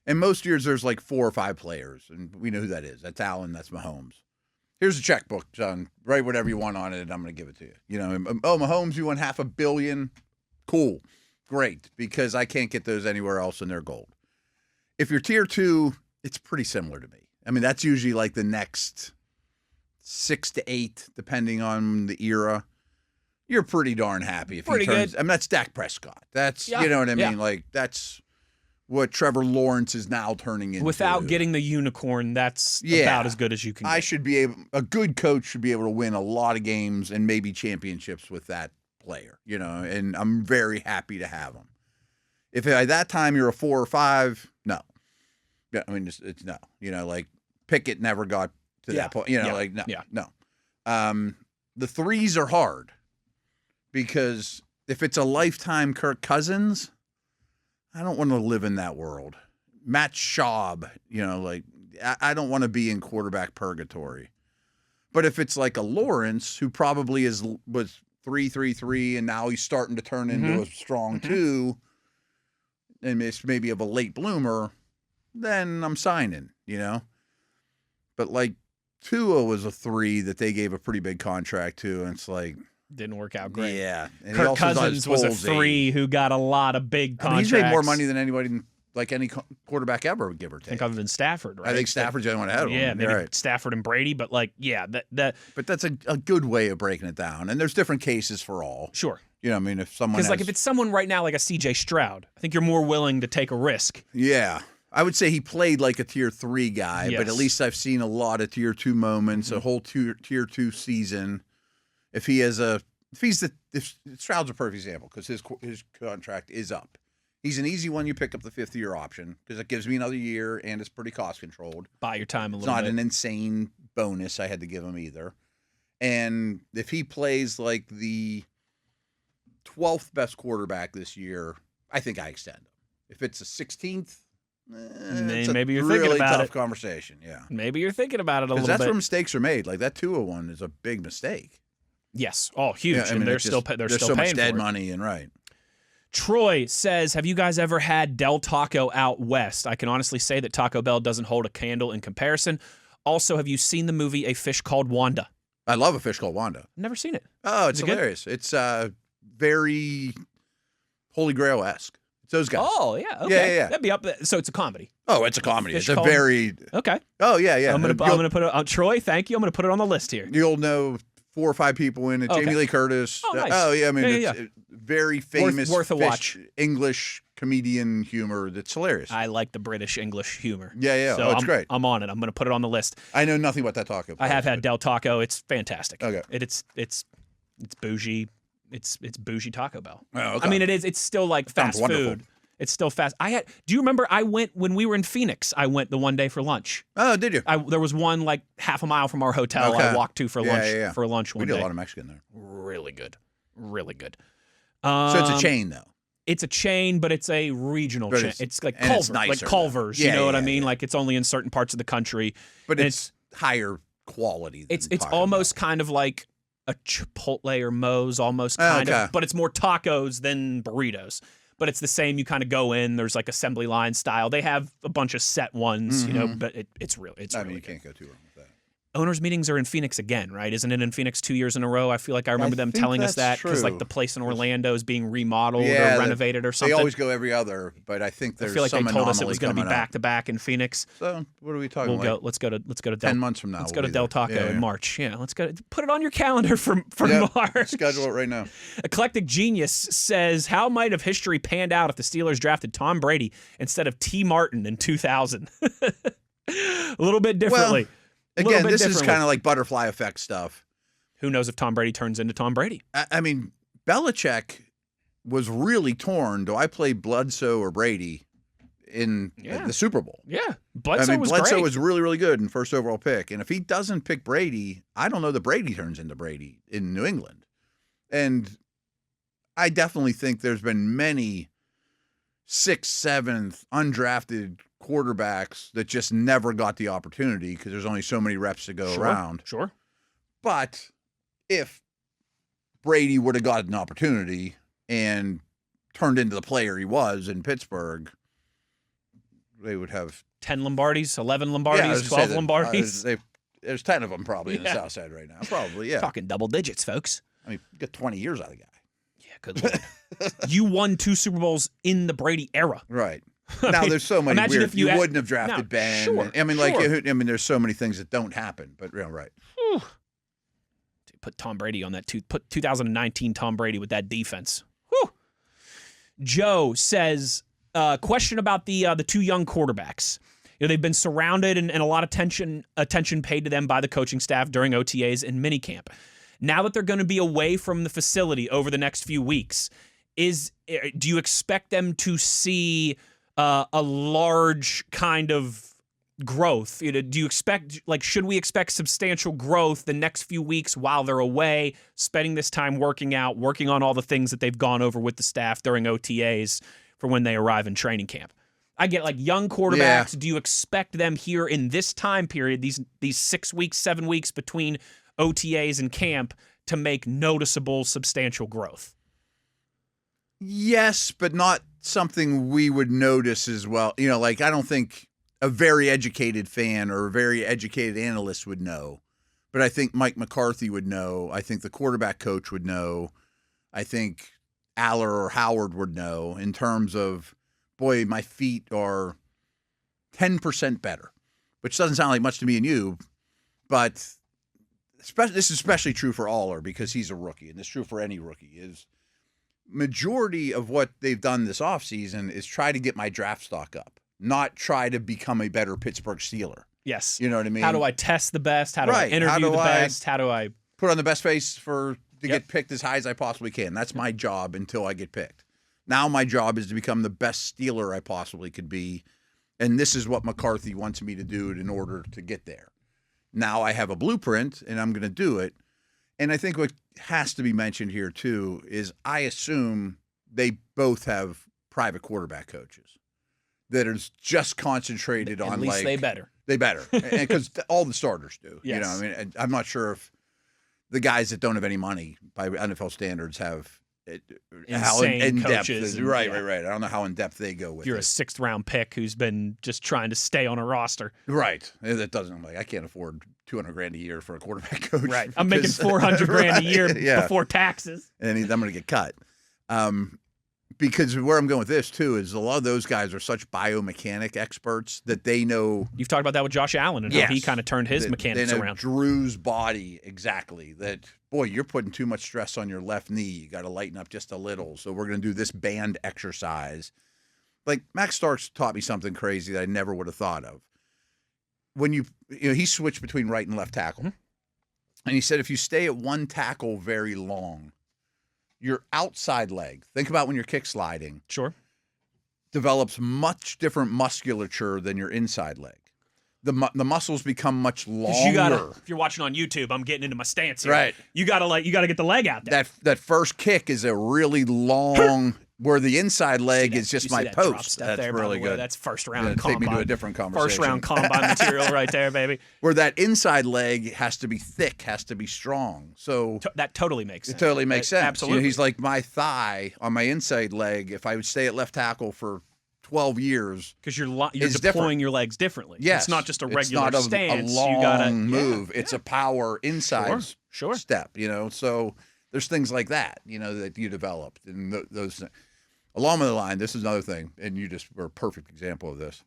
and most years there's 4 or 5 players, and we know who that is. That's Allen, that's Mahomes. Here's a checkbook, John. Write whatever you want on it, and I'm going to give it to you. Mahomes, you won $500 million. Cool. Great, because I can't get those anywhere else, and they're gold. If you're tier 2, it's pretty similar to me. I mean, that's usually the next 6 to 8, depending on the era. You're pretty darn happy if he turns. Good. I mean, that's Dak Prescott. That's you know what I mean. Yeah. That's what Trevor Lawrence is now turning into. Without getting the unicorn, that's about as good as you can get. A good coach should be able to win a lot of games and maybe championships with that player. And I'm very happy to have him. If at that time you're a 4 or 5, no. Yeah, I mean it's no. Pickett never got to that point. No. The 3s are hard. Because if it's a lifetime Kirk Cousins, I don't want to live in that world. Matt Schaub, I don't want to be in quarterback purgatory. But if it's like a Lawrence, who probably was 3-3-3, and now he's starting to turn into a strong 2, and it's maybe of a late bloomer, then I'm signing, But Tua was a 3 that they gave a pretty big contract to, and it's didn't work out great. Yeah. And Kirk Cousins was a 3 who got a lot of big contracts. He's made more money than anybody, any quarterback ever, give or take. I think other than Stafford, right? I think Stafford's the only one ahead of him. Yeah, maybe Stafford and Brady, but But that's a good way of breaking it down. And there's different cases for all. Sure. You know, I mean, if someone Because, like, if it's someone right now like a C.J. Stroud, I think you're more willing to take a risk. Yeah. I would say he played like a Tier 3 guy, but at Yes. least I've seen a lot of Tier 2 moments, a whole Tier 2 season. If Stroud's a perfect example because his contract is up. He's an easy one. You pick up the 5th-year option because it gives me another year and it's pretty cost controlled. Buy your time a It's little bit. not an insane bonus I had to give him either. And if he plays like the 12th best quarterback this year, I think I extend him. If it's a 16th, it's maybe you're really thinking about tough it. conversation. Yeah, Maybe you're thinking about it a little because that's bit. where mistakes are made. Like that Tua one is a big mistake. Yes. Oh, huge. Yeah, I mean, and they're it's still just- they're there's still so paying much dead for it. money and right. Troy says, have you guys ever had Del Taco out west? I can honestly say that Taco Bell doesn't hold a candle in comparison. Also, have you seen the movie A Fish Called Wanda? I love A Fish Called Wanda. Never seen it. Oh, it's Is it good? hilarious. It's very Holy Grail-esque. It's those guys. Oh, yeah. Okay. Yeah. That'd be up. So it's a comedy. Oh, it's a comedy. Fish It's a Called- very. Okay. Oh yeah. I'm gonna put it. Troy, thank you. I'm gonna put it on the list here. You'll know 4 or 5 people in it. Okay. Jamie Lee Curtis. Oh, nice. Yeah. I mean, Yeah. it's very famous. Worth a watch. English comedian humor that's hilarious. I like the British English humor. Yeah. So It's great. I'm on it. I'm gonna put it on the list. I know nothing about that taco. I have place, had Del Taco. It's fantastic. Okay. It's bougie. It's bougie Taco Bell. Oh, okay. I mean, it's still like Sounds fast wonderful. food. It's still fast. Do you remember I went when we were in Phoenix? I went the one day for lunch. Oh, did you? There was one like half a mile from our hotel Okay. I walked to for lunch. Yeah. For lunch We one did day. a lot of Mexican there. Really good. So it's a chain though. It's a chain, but it's a regional But chain. it's- It's like and it's Culver, nicer, like though. Culver's. Yeah, you know what I yeah, mean? yeah. Like it's only in certain parts of the country. But and it's higher quality. Than It's Taco almost Bell. kind of like a Chipotle or Moe's, almost Oh, kind okay. of, but it's more tacos than burritos. But it's the same. You kind of go in. There's like assembly line style. They have a bunch of set ones, you know. But it's real. It's I really mean, you good. can't go too wrong with that. Owners' meetings are in Phoenix again, right? Isn't it in Phoenix 2 years in a row? I feel like I remember them think telling us that's that because like true. the place in Orlando is being remodeled Yeah, or renovated or They something. always go every other, but I think I there's feel like they some told us it was going to be back to back in Phoenix. So what are we talking We'll about? go. Let's go to 10 Del. months from now. Let's we'll go to be Del there. Taco Yeah, in yeah. March. Yeah, let's go. Put it on your calendar for Yep. March. Schedule it right now. Eclectic Genius says, "How might have history panned out if the Steelers drafted Tom Brady instead of T. Martin in 2000?" A little bit differently. Again, this is kind of like butterfly effect stuff. Who knows if Tom Brady turns into Tom Brady? I mean, Belichick was really torn. Do I play Bledsoe or Brady in the Super Bowl? Yeah, Bledsoe was Bledsoe great. was really, really good in first overall pick. And if he doesn't pick Brady, I don't know that Brady turns into Brady in New England. And I definitely think there's been many 6th, 7th undrafted quarterbacks that just never got the opportunity because there's only so many reps to go around. Sure. But if Brady would have gotten an opportunity and turned into the player he was in Pittsburgh, they would have 10 Lombardis, 11 I was Lombardis, gonna 12 say that, Lombardis. there's 10 of them probably in the Yeah. South Side right now. Probably, yeah. Talking double digits, folks. I mean, get 20 years out of the guy. Yeah, good Lord. You won 2 Super Bowls in the Brady era. Right. I Now, mean, there's so many imagine weird. if you had- wouldn't have drafted No, Ben. sure, I mean, sure. there's so many things that don't happen. But right. Put Tom Brady on that. Put 2019 Tom Brady with that defense. Whew. Joe says, question about the 2 young quarterbacks. You know, they've been surrounded and a lot of attention paid to them by the coaching staff during OTAs and minicamp. Now that they're going to be away from the facility over the next few weeks, do you expect them to see a large kind of growth? You know, do you expect, should we expect substantial growth the next few weeks while they're away, spending this time working out, working on all the things that they've gone over with the staff during OTAs for when they arrive in training camp? I get young quarterbacks. Yeah. Do you expect them here in this time period, these 6 weeks, 7 weeks between OTAs and camp, to make noticeable, substantial growth? Yes, but not something we would notice as well. You know, I don't think a very educated fan or a very educated analyst would know. But I think Mike McCarthy would know. I think the quarterback coach would know. I think Aller or Howard would know in terms of, boy, my feet are 10% better, which doesn't sound like much to me and you, but this is especially true for Aller because he's a rookie, and it's true for any rookie, is majority of what they've done this offseason is try to get my draft stock up, not try to become a better Pittsburgh Steeler. Yes. You know what I mean? How do I test the best? How do I interview the best? How do I put on the best face to get picked as high as I possibly can? That's my job until I get picked. Now my job is to become the best Steeler I possibly could be, and this is what McCarthy wants me to do in order to get there. Now I have a blueprint, and I'm going to do it. And I think what has to be mentioned here, too, is I assume they both have private quarterback coaches that is just concentrated on, at least they better. They better. Because all the starters do. Yes. You know, I mean, and I'm not sure if the guys that don't have any money by NFL standards have how in depth. Right. I don't know how in depth they go with it. You're a 6th round pick who's been just trying to stay on a roster. Right. That doesn't, I'm like, I can't afford $200,000 a year for a quarterback coach. Right. I'm making $400,000 a year before taxes. And I'm going to get cut. Because where I'm going with this, too, is a lot of those guys are such biomechanic experts that they know. You've talked about that with Josh Allen and how he kind of turned his mechanics they know around. Drew's body, exactly. That, boy, you're putting too much stress on your left knee. You got to lighten up just a little. So we're going to do this band exercise. Like, Max Starks taught me something crazy that I never would have thought of. When he switched between right and left tackle. Mm-hmm. And he said if you stay at one tackle very long, your outside leg, think about when you're kick sliding. Sure. Develops much different musculature than your inside leg. The muscles become much longer. If you're watching on YouTube, I'm getting into my stance here. Right. You gotta get the leg out there. That first kick is a really long where the inside leg is just my post. That's there, really good. That's first round combine. Take me to a different conversation. First round combine material right there, baby. Where that inside leg has to be thick, has to be strong. So that totally makes sense. It totally makes sense. Absolutely. He's like my thigh on my inside leg. If I would stay at left tackle for 12 years, because you're deploying your legs differently. Yes, it's not just a regular It's stance. not a long you gotta move. It's a power inside step. So there's things like that. That you developed, and those. Along the line, this is another thing, and you just were a perfect example of this.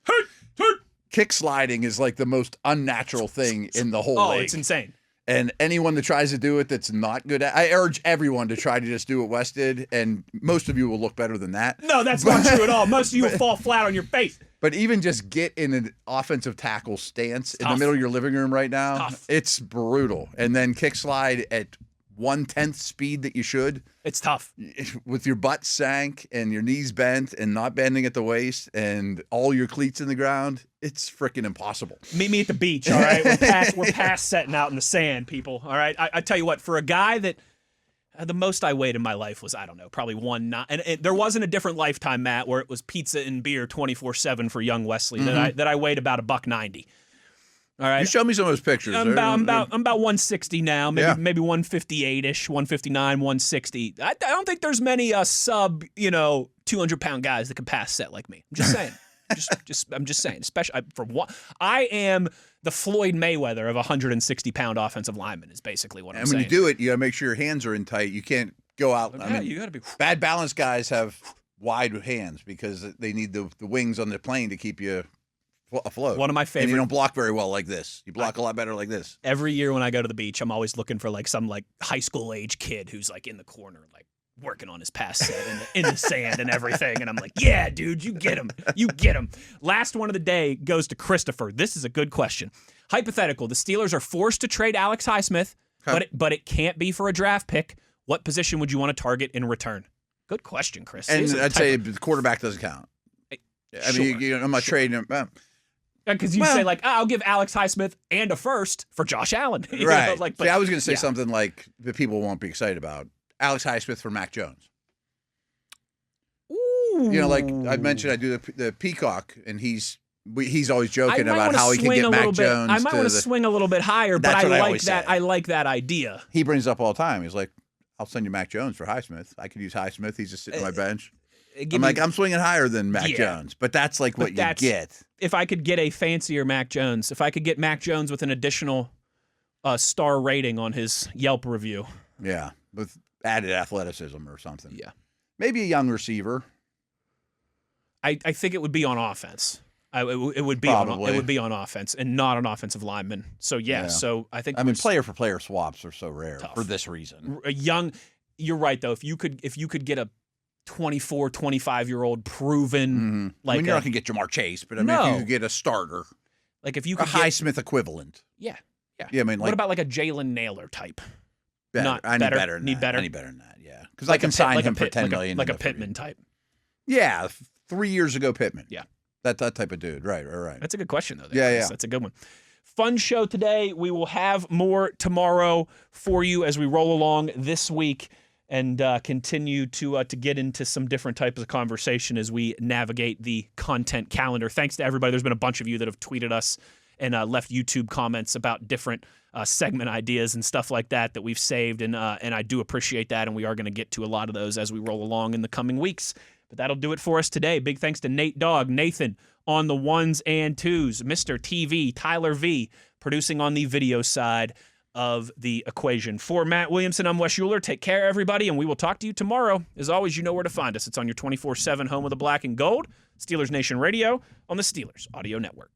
Kick sliding is like the most unnatural thing in the whole league. Oh, it's insane. And anyone that tries to do it that's not good at, I urge everyone to try to just do what Wes did, and most of you will look better than that. No, that's not true at all. Most of you will fall flat on your face. But even just get in an offensive tackle stance in the middle of your living room right now, it's brutal. And then kick slide at 1/10 speed that you should. It's tough. With your butt sank and your knees bent and not bending at the waist and all your cleats in the ground, it's freaking impossible. Meet me at the beach, all right? We're past setting out in the sand, people, all right? I tell you what, for a guy that the most I weighed in my life was, I don't know, probably 1.9. And there wasn't a different lifetime, Matt, where it was pizza and beer 24/7 for young Wesley, that I weighed about $190. All right. You show me some of those pictures. I'm about 160 now, maybe 158-ish, 159, 160. I don't think there's many sub 200-pound guys that can pass set like me. I'm just saying. I'm just saying. Especially for one, I am the Floyd Mayweather of 160-pound offensive lineman. Is basically what I'm saying. And when you do it, you got to make sure your hands are in tight. You can't go out. You got to be. Bad balance guys have wide hands because they need the wings on the plane to keep you afloat. One of my favorite. And you don't block very well like this. You block a lot better like this. Every year when I go to the beach, I'm always looking for some high school age kid who's in the corner, working on his pass set in the sand and everything. And I'm like, yeah, dude, you get him. You get him. Last one of the day goes to Christopher. This is a good question. Hypothetical. The Steelers are forced to trade Alex Highsmith, but it can't be for a draft pick. What position would you want to target in return? Good question, Chris. And I'd say the quarterback doesn't count. I mean, I'm not trading him. Because you say, I'll give Alex Highsmith and a first for Josh Allen. Right. See, I was going to say something that people won't be excited about. Alex Highsmith for Mac Jones. Ooh. Like I mentioned, I do the Peacock, and he's always joking about how he can get Mac Jones. I might want to swing a little bit higher, but I like that. Say. I like that idea. He brings it up all the time. He's like, I'll send you Mac Jones for Highsmith. I could use Highsmith. He's just sitting on my bench. I'm swinging higher than Mac Jones, but that's what you get. If I could get a fancier Mac Jones, if I could get Mac Jones with an additional star rating on his Yelp review. Yeah, with added athleticism or something. Yeah. Maybe a young receiver. I think it would be on offense. It would be on offense and not an offensive lineman. So so I think player for player swaps are so rare for this reason. You're right though. If you could get 24, 25-year-old proven. Like you're not going to get Jamar Chase, but I mean, if you could get a starter. Like if you could a Highsmith equivalent. Yeah. Yeah, I mean, like, what about like a Jalen Naylor type? Better. Not I need better. better than Need that. better. I need better than that. Yeah, because I can sign him for $10 million. Like a Pittman type. Yeah, 3 years ago, Pittman. Yeah, that type of dude. Right. That's a good question though. Yeah. That's a good one. Fun show today. We will have more tomorrow for you as we roll along this week and continue to get into some different types of conversation as we navigate the content calendar. Thanks to everybody. There's been a bunch of you that have tweeted us and left YouTube comments about different segment ideas and stuff like that we've saved, and I do appreciate that, and we are going to get to a lot of those as we roll along in the coming weeks. But that'll do it for us today. Big thanks to Nate Dogg, Nathan on the ones and twos, Mr. TV, Tyler V, producing on the video side of the equation. For Matt Williamson, I'm Wes Uhler. Take care, everybody, and we will talk to you tomorrow. As always, you know where to find us. It's on your 24/7 home of the black and gold, Steelers Nation Radio on the Steelers Audio Network.